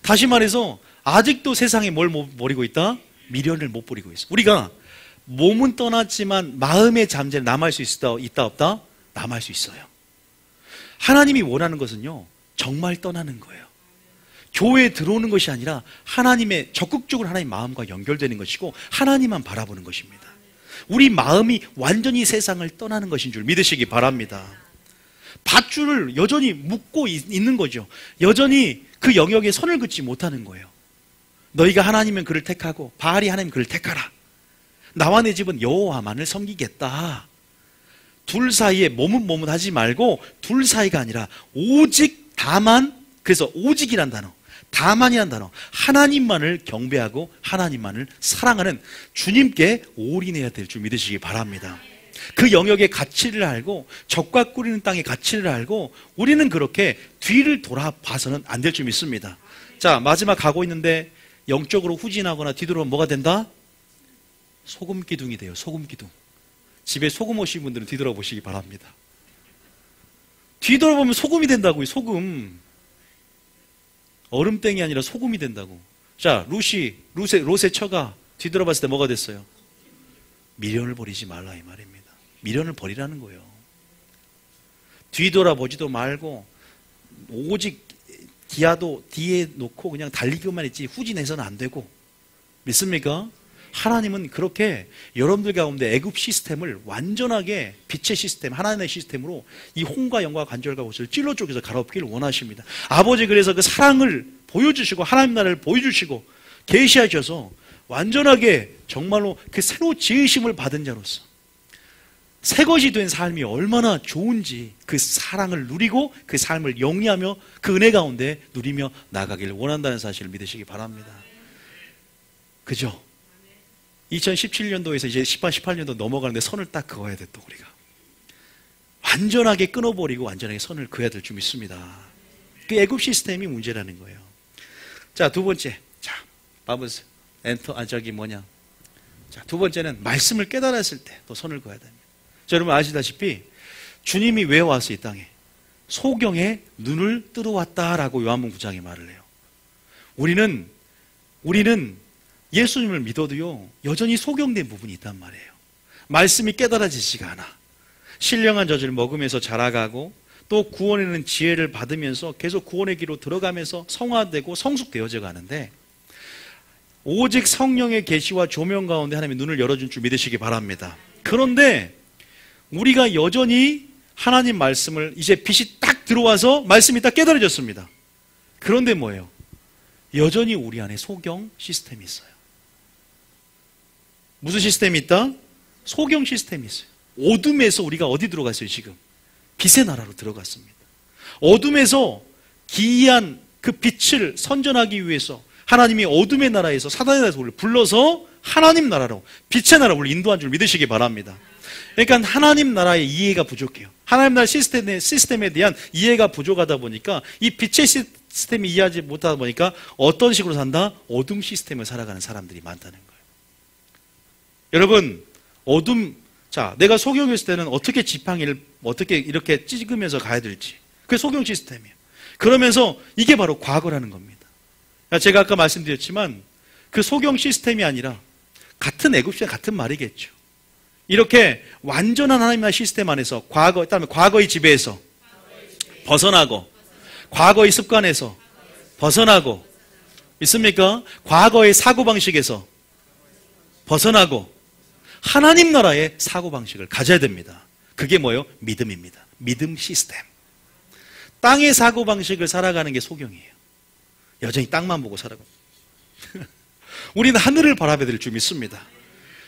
다시 말해서 아직도 세상에 뭘 못 버리고 있다? 미련을 못 버리고 있어. 우리가 몸은 떠났지만 마음의 잠재는 남아있을 수 있다 없다? 남아있을 수 있어요. 하나님이 원하는 것은요, 정말 떠나는 거예요. 교회에 들어오는 것이 아니라 하나님의 적극적으로 하나님 마음과 연결되는 것이고 하나님만 바라보는 것입니다. 우리 마음이 완전히 세상을 떠나는 것인 줄 믿으시기 바랍니다. 밧줄을 여전히 묶고 있는 거죠. 여전히 그 영역에 선을 긋지 못하는 거예요. 너희가 하나님은 그를 택하고 바알이 하나님 그를 택하라. 나와 내 집은 여호와만을 섬기겠다. 둘 사이에 머뭇머뭇하지 말고 둘 사이가 아니라 오직 다만, 그래서 오직이란 단어, 다만이란 단어, 하나님만을 경배하고 하나님만을 사랑하는 주님께 올인해야 될 줄 믿으시기 바랍니다. 그 영역의 가치를 알고 적과 꿀이는 땅의 가치를 알고 우리는 그렇게 뒤를 돌아봐서는 안 될 줄 믿습니다. 자, 마지막 가고 있는데 영적으로 후진하거나 뒤돌아보면 뭐가 된다? 소금 기둥이 돼요. 소금 기둥. 집에 소금 오신 분들은 뒤돌아보시기 바랍니다. 뒤돌아보면 소금이 된다고요. 소금. 얼음땡이 아니라 소금이 된다고. 자, 롯의 처가 뒤돌아봤을 때 뭐가 됐어요? 미련을 버리지 말라 이 말입니다. 미련을 버리라는 거예요. 뒤돌아보지도 말고 오직 기아도 뒤에 놓고 그냥 달리기만 했지 후진해서는 안 되고. 믿습니까? 하나님은 그렇게 여러분들 가운데 애굽 시스템을 완전하게 빛의 시스템, 하나님의 시스템으로 이 혼과 영과 관절과 옷을 찔러 쪼개서 갈아엎기를 원하십니다. 아버지 그래서 그 사랑을 보여주시고 하나님 나라를 보여주시고 계시하셔서 완전하게 정말로 그 새로 지으심을 받은 자로서 새것이 된 삶이 얼마나 좋은지 그 사랑을 누리고 그 삶을 영위하며 그 은혜 가운데 누리며 나가기를 원한다는 사실을 믿으시기 바랍니다. 그죠? 2017년도에서 이제 18년도 넘어가는데 선을 딱 그어야 돼 또 우리가. 완전하게 끊어버리고 완전하게 선을 그어야 될 줄 믿습니다. 그 애굽 시스템이 문제라는 거예요. 자, 두 번째. 자, 바브스 자, 두 번째는 말씀을 깨달았을 때 또 선을 그어야 됩니다. 자, 여러분 아시다시피 주님이 왜 와서 이 땅에 소경의 눈을 뚫어왔다라고 요한복음 9장에 말을 해요. 우리는 예수님을 믿어도요 여전히 소경된 부분이 있단 말이에요. 말씀이 깨달아지지가 않아. 신령한 젖을 먹으면서 자라가고 또 구원에는 지혜를 받으면서 계속 구원의 길로 들어가면서 성화되고 성숙되어져 가는데 오직 성령의 계시와 조명 가운데 하나님의 눈을 열어준 줄 믿으시기 바랍니다. 그런데 우리가 여전히 하나님 말씀을 이제 빛이 딱 들어와서 말씀이 딱 깨달아졌습니다. 그런데 뭐예요? 여전히 우리 안에 소경 시스템이 있어요. 무슨 시스템이 있다? 소경 시스템이 있어요. 어둠에서 우리가 어디 들어갔어요 지금? 빛의 나라로 들어갔습니다. 어둠에서 기이한 그 빛을 선전하기 위해서 하나님이 어둠의 나라에서 사단의 나라에서 우리를 불러서 하나님 나라로 빛의 나라로 우리를 인도한 줄 믿으시기 바랍니다. 그러니까 하나님 나라의 이해가 부족해요. 하나님 나라 시스템에 대한 이해가 부족하다 보니까 이 빛의 시스템이 이해하지 못하다 보니까 어떤 식으로 산다? 어둠 시스템을 살아가는 사람들이 많다는 거예요. 여러분 자, 내가 소경했을 때는 어떻게 지팡이를 어떻게 이렇게 찍으면서 가야 될지 그게 소경 시스템이에요. 그러면서 이게 바로 과거라는 겁니다. 제가 아까 말씀드렸지만 그 소경 시스템이 아니라 같은 애굽 시스템 같은 말이겠죠. 이렇게 완전한 하나님의 시스템 안에서 과거의 지배에서 벗어나고 과거의 습관에서 벗어나고 믿습니까? 과거의 사고방식에서 벗어나고 하나님 나라의 사고방식을 가져야 됩니다. 그게 뭐예요? 믿음입니다. 믿음 시스템. 땅의 사고방식을 살아가는 게 소경이에요. 여전히 땅만 보고 살아가고 우리는 하늘을 바라봐야 될 줄 믿습니다.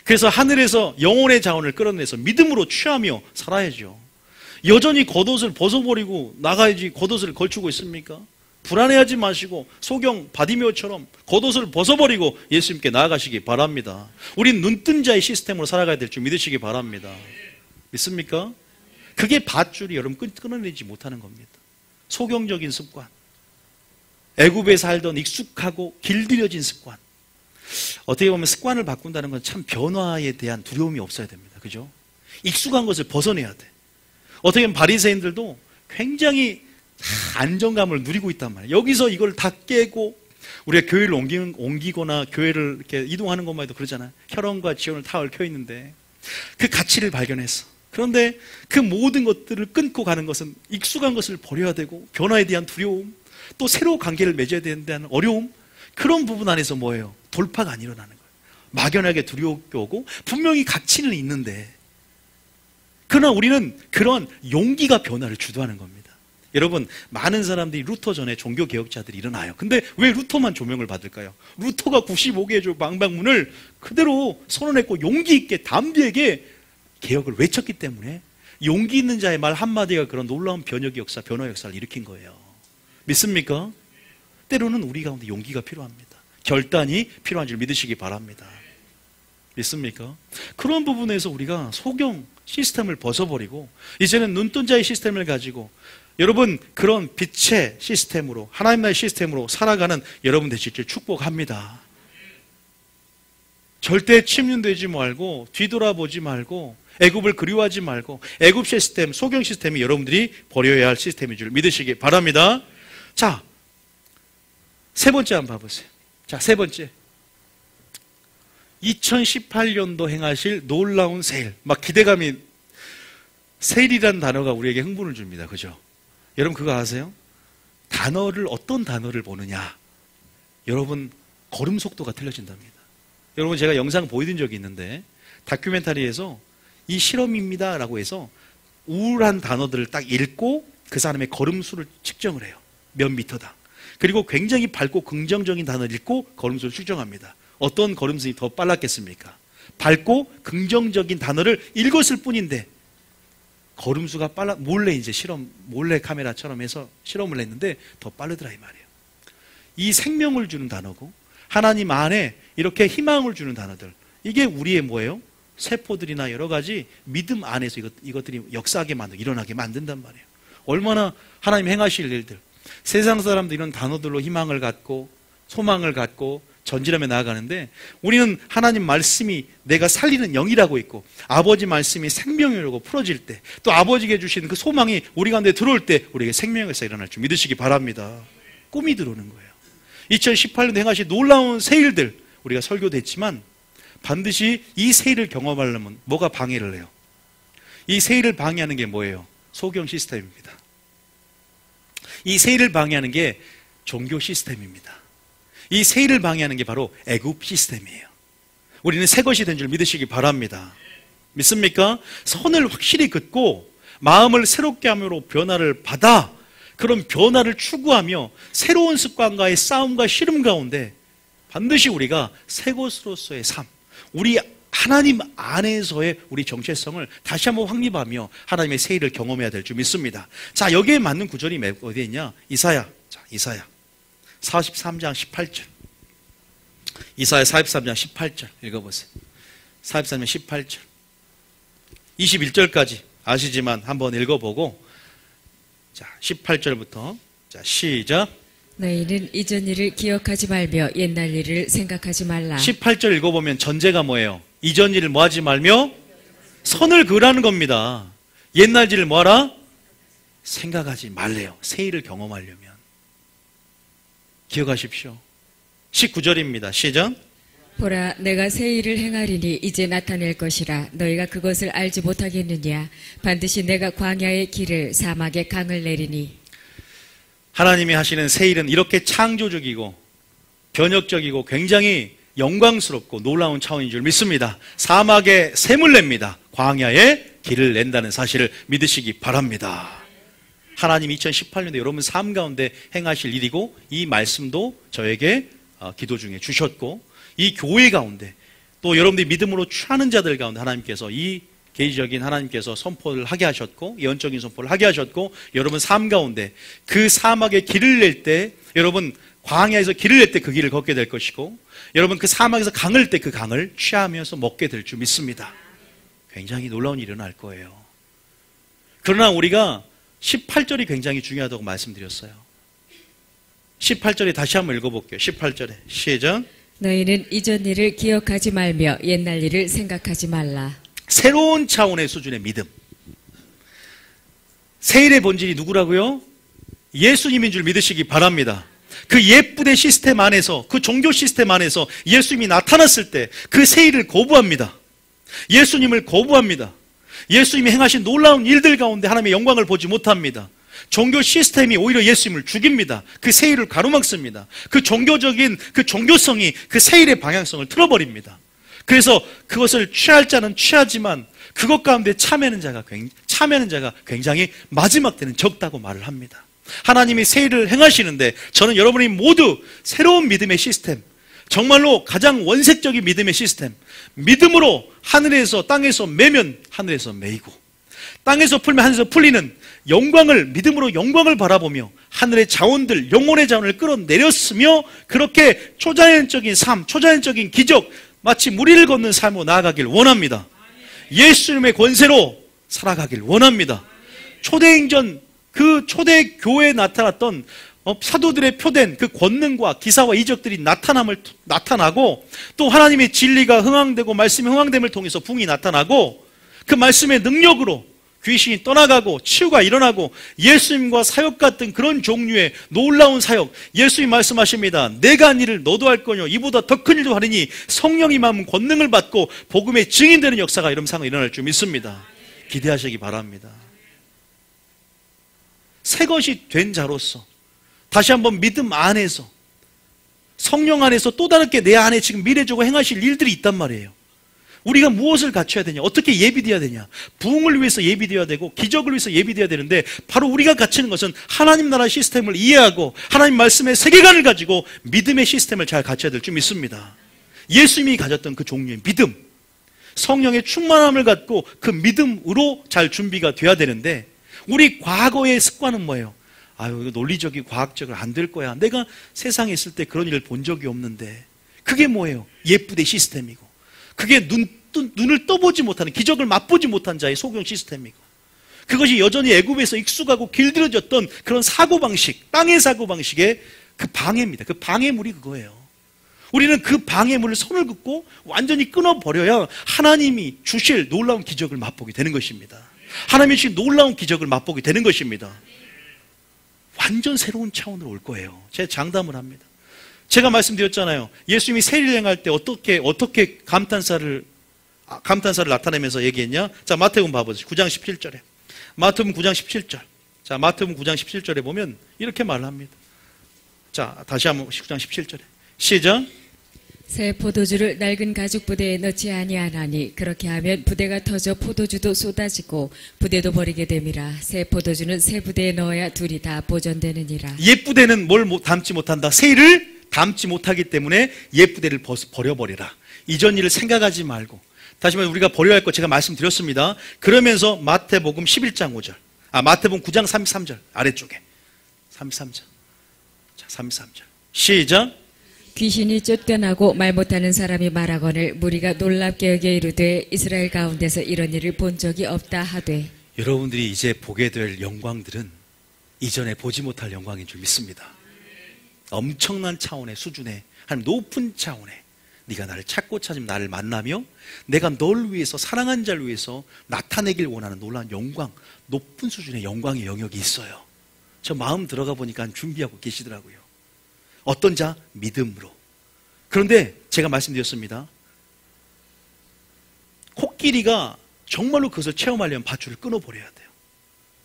그래서 하늘에서 영혼의 자원을 끌어내서 믿음으로 취하며 살아야죠. 여전히 겉옷을 벗어버리고 나가야지 겉옷을 걸치고 있습니까? 불안해하지 마시고 소경 바디메오처럼 겉옷을 벗어버리고 예수님께 나아가시기 바랍니다. 우린 눈뜬 자의 시스템으로 살아가야 될 줄 믿으시기 바랍니다. 믿습니까? 그게 밧줄이 여러분 끊어내지 못하는 겁니다. 소경적인 습관, 애굽에 살던 익숙하고 길들여진 습관, 어떻게 보면 습관을 바꾼다는 건 참 변화에 대한 두려움이 없어야 됩니다. 그죠? 익숙한 것을 벗어내야 돼. 어떻게 보면 바리새인들도 굉장히 안정감을 누리고 있단 말이에요. 여기서 이걸 다 깨고 우리가 교회를 옮기거나 교회를 이렇게 이동하는 것만 해도 그러잖아요. 혈원과 지원을 다 얽혀 있는데 그 가치를 발견했어. 그런데 그 모든 것들을 끊고 가는 것은 익숙한 것을 버려야 되고 변화에 대한 두려움, 또 새로 관계를 맺어야 된다는 어려움, 그런 부분 안에서 뭐예요? 돌파가 안 일어나는 거예요. 막연하게 두렵게 오고 분명히 가치는 있는데, 그러나 우리는 그런 용기가 변화를 주도하는 겁니다. 여러분, 많은 사람들이 루터 전에 종교개혁자들이 일어나요. 근데 왜 루터만 조명을 받을까요? 루터가 95개의 조 방방문을 그대로 선언했고 용기 있게 담대하게 개혁을 외쳤기 때문에 용기 있는 자의 말 한마디가 그런 놀라운 변화 역사를 일으킨 거예요. 믿습니까? 때로는 우리 가운데 용기가 필요합니다. 결단이 필요한 줄 믿으시기 바랍니다. 믿습니까? 그런 부분에서 우리가 소경 시스템을 벗어버리고 이제는 눈동자의 시스템을 가지고 여러분 그런 빛의 시스템으로, 하나님 나라의 시스템으로 살아가는 여러분 되실 줄 축복합니다. 절대 침륜되지 말고 뒤돌아보지 말고 애굽을 그리워하지 말고 애굽 시스템, 소경 시스템이 여러분들이 버려야 할 시스템인 줄 믿으시기 바랍니다. 자, 세 번째 한번 봐보세요. 자, 세 번째. 2018년도 행하실 놀라운 세일. 막 기대감이, 세일이라는 단어가 우리에게 흥분을 줍니다. 그죠? 여러분 그거 아세요? 어떤 단어를 보느냐. 여러분 걸음 속도가 틀려진답니다. 여러분 제가 영상 보여드린 적이 있는데 다큐멘터리에서 이 실험입니다 라고 해서 우울한 단어들을 딱 읽고 그 사람의 걸음수를 측정을 해요. 몇 미터당. 그리고 굉장히 밝고 긍정적인 단어를 읽고 걸음수를 측정합니다. 어떤 걸음수이 더 빨랐겠습니까? 밝고 긍정적인 단어를 읽었을 뿐인데 걸음수가 몰래 몰래 카메라처럼 해서 실험을 했는데 더 빠르더라 이 말이에요. 이 생명을 주는 단어고 하나님 안에 이렇게 희망을 주는 단어들, 이게 우리의 뭐예요? 세포들이나 여러 가지 믿음 안에서 이것들이 역사하게 만들고 일어나게 만든단 말이에요. 얼마나 하나님 행하실 일들, 세상 사람들 이런 단어들로 희망을 갖고 소망을 갖고 전진하며 나아가는데 우리는 하나님 말씀이 내가 살리는 영이라고 있고 아버지 말씀이 생명이라고 풀어질 때, 또 아버지께 주신 그 소망이 우리 가운데 들어올 때 우리에게 생명에서 일어날 줄 믿으시기 바랍니다. 꿈이 들어오는 거예요. 2018년에 행하신 놀라운 세일들, 우리가 설교됐지만 반드시 이 세일을 경험하려면 뭐가 방해를 해요? 이 세일을 방해하는 게 뭐예요? 소경 시스템입니다. 이 세일을 방해하는 게 종교 시스템입니다. 이 세일을 방해하는 게 바로 애굽 시스템이에요. 우리는 새 것이 된 줄 믿으시기 바랍니다. 믿습니까? 선을 확실히 긋고 마음을 새롭게 함으로 변화를 받아 그런 변화를 추구하며 새로운 습관과의 싸움과 씨름 가운데 반드시 우리가 새 것으로서의 삶, 우리 하나님 안에서의 우리 정체성을 다시 한번 확립하며 하나님의 세일을 경험해야 될 줄 믿습니다. 자, 여기에 맞는 구절이 어디에 있냐? 이사야 43장 18절. 이사야 43장 18절 읽어보세요. 43장 18절. 21절까지 아시지만 한번 읽어보고, 자, 18절부터, 자, 시작. 너희는 이전 일을 기억하지 말며 옛날 일을 생각하지 말라. 18절 읽어보면 전제가 뭐예요? 이전 일을 뭐하지 말며 선을 그으라는 겁니다. 옛날 일을 뭐하라? 생각하지 말래요. 새 일을 경험하려면. 기억하십시오. 19절입니다. 시작. 보라, 내가 새 일을 행하리니 이제 나타낼 것이라. 너희가 그것을 알지 못하겠느냐? 반드시 내가 광야의 길을 사막의 강을 내리니. 하나님이 하시는 새 일은 이렇게 창조적이고 변혁적이고 굉장히 영광스럽고 놀라운 차원인 줄 믿습니다. 사막에 샘을 냅니다. 광야에 길을 낸다는 사실을 믿으시기 바랍니다. 하나님 2018년에 여러분 삶 가운데 행하실 일이고, 이 말씀도 저에게 기도 중에 주셨고, 이 교회 가운데 또 여러분들이 믿음으로 취하는 자들 가운데 하나님께서 이 개인적인 하나님께서 선포를 하게 하셨고, 예언적인 선포를 하게 하셨고, 여러분 삶 가운데 그 사막에 길을 낼 때, 여러분 광야에서 길을 낼 때 그 길을 걷게 될 것이고, 여러분 그 사막에서 강을 낼 때 그 강을 취하면서 먹게 될 줄 믿습니다. 굉장히 놀라운 일이 일어날 거예요. 그러나 우리가 18절이 굉장히 중요하다고 말씀드렸어요. 18절에 다시 한번 읽어볼게요. 18절에 시작. 너희는 이전 일을 기억하지 말며 옛날 일을 생각하지 말라. 새로운 차원의 수준의 믿음. 새 일의 본질이 누구라고요? 예수님인 줄 믿으시기 바랍니다. 그 옛부대 시스템 안에서, 그 종교 시스템 안에서 예수님이 나타났을 때 그 새 일을 거부합니다. 예수님을 거부합니다. 예수님이 행하신 놀라운 일들 가운데 하나님의 영광을 보지 못합니다. 종교 시스템이 오히려 예수님을 죽입니다. 그 새 일을 가로막습니다. 그 종교적인 그 종교성이 그 새 일의 방향성을 틀어버립니다. 그래서 그것을 취할 자는 취하지만 그것 가운데 참여하는 자가 굉장히 마지막 때는 적다고 말을 합니다. 하나님이 새 일을 행하시는데 저는 여러분이 모두 새로운 믿음의 시스템, 정말로 가장 원색적인 믿음의 시스템, 믿음으로 하늘에서 땅에서 매면 하늘에서 매이고 땅에서 풀면 하늘에서 풀리는 영광을, 믿음으로 영광을 바라보며 하늘의 자원들, 영혼의 자원을 끌어내렸으며 그렇게 초자연적인 삶, 초자연적인 기적, 마치 무리를 걷는 삶으로 나아가길 원합니다. 예수님의 권세로 살아가길 원합니다. 초대행전, 그 초대교회에 나타났던 사도들의 표된 그 권능과 기사와 이적들이 나타나고 또 하나님의 진리가 흥황되고 말씀의 흥황됨을 통해서 붕이 나타나고 그 말씀의 능력으로 귀신이 떠나가고 치유가 일어나고 예수님과 사역 같은 그런 종류의 놀라운 사역, 예수님 말씀하십니다. 내가 한 일을 너도 할 거뇨 이보다 더 큰 일도 하리니 성령이 마음 권능을 받고 복음의 증인되는 역사가 이런 상황이 일어날 줄 믿습니다. 기대하시기 바랍니다. 새 것이 된 자로서 다시 한번 믿음 안에서 성령 안에서 또 다르게 내 안에 지금 미래적으로 행하실 일들이 있단 말이에요. 우리가 무엇을 갖춰야 되냐? 어떻게 예비되어야 되냐? 부흥을 위해서 예비되어야 되고 기적을 위해서 예비되어야 되는데 바로 우리가 갖추는 것은 하나님 나라 시스템을 이해하고 하나님 말씀의 세계관을 가지고 믿음의 시스템을 잘 갖춰야 될 줄 믿습니다. 예수님이 가졌던 그 종류의 믿음, 성령의 충만함을 갖고 그 믿음으로 잘 준비가 돼야 되는데 우리 과거의 습관은 뭐예요? 아유, 이거 논리적이고 과학적으로 안 될 거야. 내가 세상에 있을 때 그런 일을 본 적이 없는데. 그게 뭐예요? 예쁘대 시스템이고. 그게 눈을 떠보지 못하는, 기적을 맛보지 못한 자의 소경 시스템이고. 그것이 여전히 애굽에서 익숙하고 길들여졌던 그런 사고방식, 땅의 사고방식의 그 방해입니다. 그 방해물이 그거예요. 우리는 그 방해물을 손을 긋고 완전히 끊어버려야 하나님이 주실 놀라운 기적을 맛보게 되는 것입니다. 하나님이 주신 놀라운 기적을 맛보게 되는 것입니다. 완전 새로운 차원으로 올 거예요. 제가 장담을 합니다. 제가 말씀드렸잖아요. 예수님이 세리를 행할 때 어떻게 감탄사를 나타내면서 얘기했냐? 자, 마태복음 봐보세요. 9장 17절에. 마태복음 9장 17절. 자, 마태복음 9장 17절에 보면 이렇게 말합니다. 자, 다시 한번 9장 17절에. 시작. 새 포도주를 낡은 가죽 부대에 넣지 아니하나니 그렇게 하면 부대가 터져 포도주도 쏟아지고 부대도 버리게 됨이라. 새 포도주는 새 부대에 넣어야 둘이 다 보존되느니라. 옛 부대는 뭘 담지 못한다? 새 일을 담지 못하기 때문에 옛 부대를 버려버리라. 이전 일을 생각하지 말고. 다시 말해 우리가 버려야 할 것 제가 말씀드렸습니다. 그러면서 마태복음 11장 5절. 마태복음 9장 33절 아래쪽에 33절. 자, 33절. 시작. 귀신이 쫓겨나고 말 못하는 사람이 말하거늘 무리가 놀랍게 여겨 이르되 이스라엘 가운데서 이런 일을 본 적이 없다 하되. 여러분들이 이제 보게 될 영광들은 이전에 보지 못할 영광인 줄 믿습니다. 엄청난 차원의 수준의 한 높은 차원의 네가 나를 찾고 찾으면 나를 만나며 내가 널 위해서 사랑한 자를 위해서 나타내길 원하는 놀라운 영광, 높은 수준의 영광의 영역이 있어요. 저 마음 들어가 보니까 준비하고 계시더라고요. 어떤 자? 믿음으로. 그런데 제가 말씀드렸습니다. 코끼리가 정말로 그것을 체험하려면 밧줄을 끊어버려야 돼요.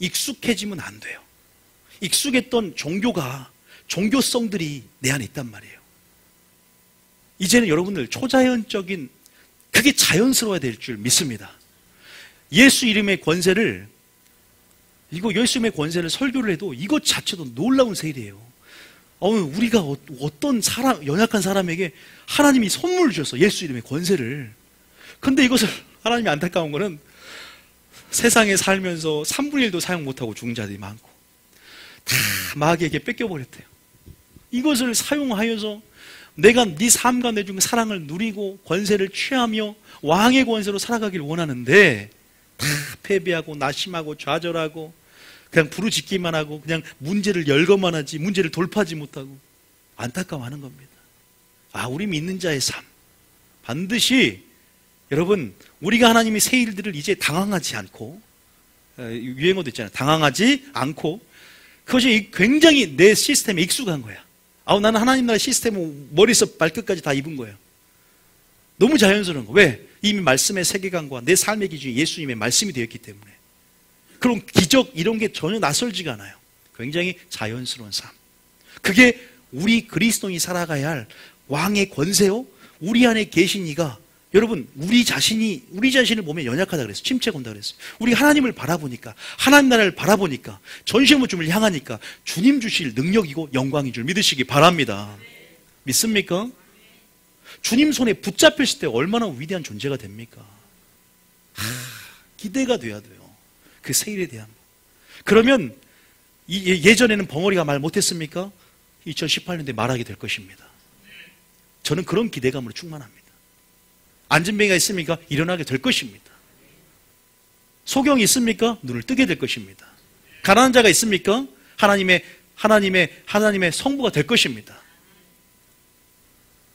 익숙해지면 안 돼요. 익숙했던 종교성들이 내 안에 있단 말이에요. 이제는 여러분들 초자연적인 그게 자연스러워야 될 줄 믿습니다. 예수 이름의 권세를 예수님의 권세를 설교를 해도 이것 자체도 놀라운 세일이에요. 우리가 어떤 연약한 사람에게 하나님이 선물을 주셔서 예수 이름의 권세를. 근데 이것을 하나님이 안타까운 거는 세상에 살면서 3분의 1도 사용 못하고 죽은 자들이 많고 다 마귀에게 뺏겨버렸대요. 이것을 사용하여서 내가 네 삶과 내 중 사랑을 누리고 권세를 취하며 왕의 권세로 살아가길 원하는데 다 패배하고 낙심하고 좌절하고 그냥 부르짖기만 하고 그냥 문제를 열거만 하지 문제를 돌파하지 못하고 안타까워하는 겁니다. 우리 믿는 자의 삶. 반드시 여러분, 우리가 하나님의 새 일들을 이제 당황하지 않고, 유행어도 있잖아요. 당황하지 않고, 그것이 굉장히 내 시스템에 익숙한 거야. 나는 하나님 나라의 시스템을 머리에서 발끝까지 다 입은 거예요. 너무 자연스러운 거. 왜? 이미 말씀의 세계관과 내 삶의 기준이 예수님의 말씀이 되었기 때문에. 그런 기적 이런 게 전혀 낯설지가 않아요. 굉장히 자연스러운 삶. 그게 우리 그리스도인이 살아가야 할 왕의 권세요. 우리 안에 계신 이가, 여러분, 우리 자신을 보면 연약하다 그랬어요. 침체가 온다 그랬어요. 우리 하나님을 바라보니까, 하나님 나라를 바라보니까, 전시문을 향하니까 주님 주실 능력이고 영광인 줄 믿으시기 바랍니다. 믿습니까? 주님 손에 붙잡혔을 때 얼마나 위대한 존재가 됩니까? 기대가 돼야 돼요. 그 세일에 대한 거. 그러면 예전에는 벙어리가 말 못했습니까? 2018년도에 말하게 될 것입니다. 저는 그런 기대감으로 충만합니다. 안진뱅이가 있습니까? 일어나게 될 것입니다. 소경이 있습니까? 눈을 뜨게 될 것입니다. 가난한 자가 있습니까? 하나님의 성부가 될 것입니다.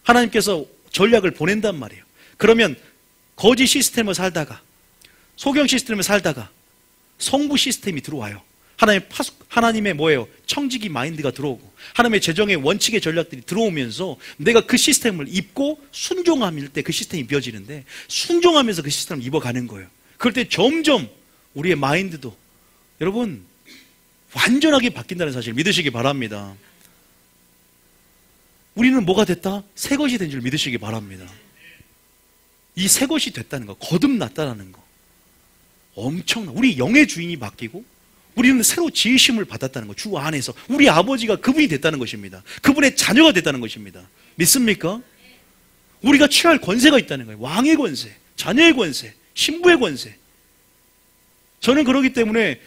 하나님께서 전략을 보낸단 말이에요. 그러면 거짓 시스템을 살다가, 소경 시스템을 살다가 성부 시스템이 들어와요. 하나님의 뭐예요? 청지기 마인드가 들어오고 하나님의 재정의 원칙의 전략들이 들어오면서 내가 그 시스템을 입고 순종함일 때 그 시스템이 이어지는데, 순종하면서 그 시스템을 입어가는 거예요. 그럴 때 점점 우리의 마인드도 여러분 완전하게 바뀐다는 사실을 믿으시기 바랍니다. 우리는 뭐가 됐다? 새 것이 된 줄 믿으시기 바랍니다. 이 새 것이 됐다는 거, 거듭났다는 거, 엄청나. 우리 영의 주인이 바뀌고 우리는 새로 지으심을 받았다는 거, 주 안에서 우리 아버지가 그분이 됐다는 것입니다. 그분의 자녀가 됐다는 것입니다. 믿습니까? 우리가 취할 권세가 있다는 거예요. 왕의 권세, 자녀의 권세, 신부의 권세. 저는 그렇기 때문에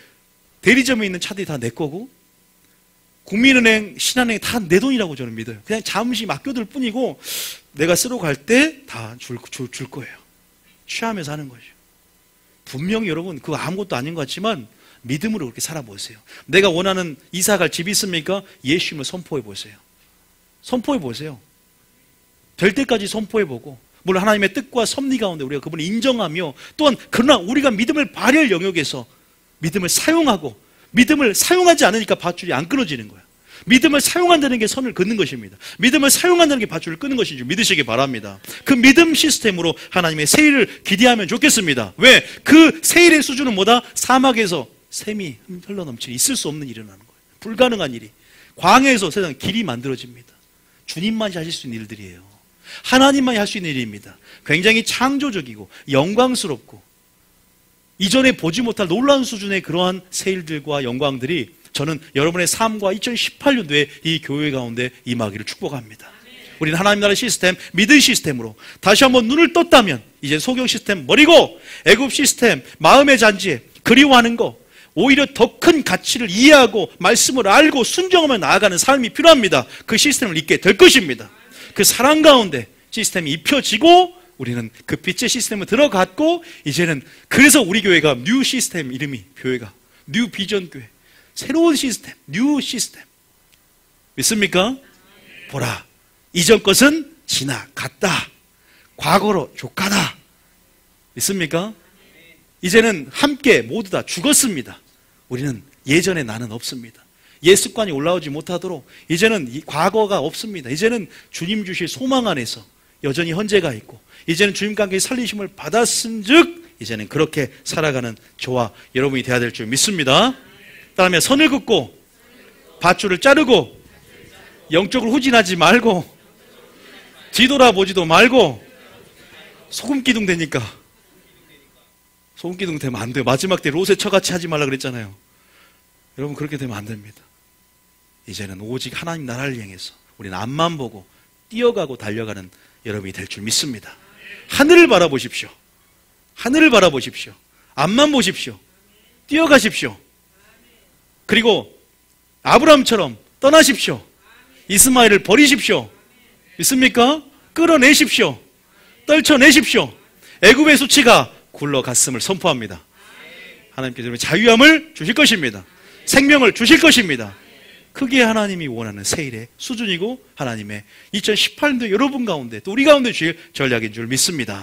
대리점에 있는 차들이 다 내 거고 국민은행, 신한은행 다 내 돈이라고 저는 믿어요. 그냥 잠시 맡겨둘 뿐이고 내가 쓰러 갈 때 다 줄 거예요. 취하면서 하는 거죠. 분명히 여러분 그거 아무것도 아닌 것 같지만 믿음으로 그렇게 살아보세요. 내가 원하는 이사 갈 집이 있습니까? 예수님을 선포해 보세요. 선포해 보세요. 될 때까지 선포해 보고, 물론 하나님의 뜻과 섭리 가운데 우리가 그분을 인정하며, 또한 그러나 우리가 믿음을 발휘할 영역에서 믿음을 사용하고, 믿음을 사용하지 않으니까 밧줄이 안 끊어지는 거예요. 믿음을 사용한다는 게 선을 긋는 것입니다. 믿음을 사용한다는 게 밧줄을 끄는 것인 줄 믿으시기 바랍니다. 그 믿음 시스템으로 하나님의 세일을 기대하면 좋겠습니다. 왜? 그 세일의 수준은 뭐다? 사막에서 샘이 흘러넘치는, 있을 수 없는 일이 일어나는 거예요. 불가능한 일이. 광야에서 세상 길이 만들어집니다. 주님만이 하실 수 있는 일들이에요. 하나님만이 할 수 있는 일입니다. 굉장히 창조적이고 영광스럽고 이전에 보지 못할 놀라운 수준의 그러한 세일들과 영광들이 저는 여러분의 삶과 2018년도에 이 교회 가운데 임하기를 축복합니다. 우리는 하나님 나라 시스템, 믿음 시스템으로 다시 한번 눈을 떴다면 이제 소경 시스템 버리고 애굽 시스템, 마음의 잔치에 그리워하는 거, 오히려 더 큰 가치를 이해하고 말씀을 알고 순종하며 나아가는 삶이 필요합니다. 그 시스템을 잊게 될 것입니다. 그 사랑 가운데 시스템이 입혀지고 우리는 그 빛의 시스템을 들어갔고, 이제는 그래서 우리 교회가 뉴 시스템, 이름이 교회가 뉴 비전 교회, 새로운 시스템, 뉴 시스템. 믿습니까? 보라, 이전 것은 지나갔다. 과거로 족하다. 믿습니까? 이제는 함께 모두 다 죽었습니다. 우리는 예전의 나는 없습니다. 예습관이 올라오지 못하도록 이제는 이 과거가 없습니다. 이제는 주님 주실 소망 안에서 여전히 현재가 있고, 이제는 주님과 함께 살리심을 받았은즉 이제는 그렇게 살아가는 저와 여러분이 되어야 될 줄 믿습니다. 그다음에 선을 긋고 밧줄을 자르고 영적으로 후진하지 말고 뒤돌아보지도 말고. 소금기둥 되니까, 소금기둥 되면 안 돼요. 마지막 때 롯의 처같이 하지 말라 그랬잖아요. 여러분 그렇게 되면 안 됩니다. 이제는 오직 하나님 나라를 향해서 우리는 앞만 보고 뛰어가고 달려가는 여러분이 될 줄 믿습니다. 하늘을 바라보십시오. 하늘을 바라보십시오. 앞만 보십시오. 뛰어가십시오. 그리고 아브라함처럼 떠나십시오. 이스마엘을 버리십시오. 믿습니까? 끌어내십시오. 떨쳐내십시오. 애굽의 수치가 굴러갔음을 선포합니다. 하나님께서 자유함을 주실 것입니다. 생명을 주실 것입니다. 그게 하나님이 원하는 세일의 수준이고 하나님의 2018년도 여러분 가운데 또 우리 가운데 주실 전략인 줄 믿습니다.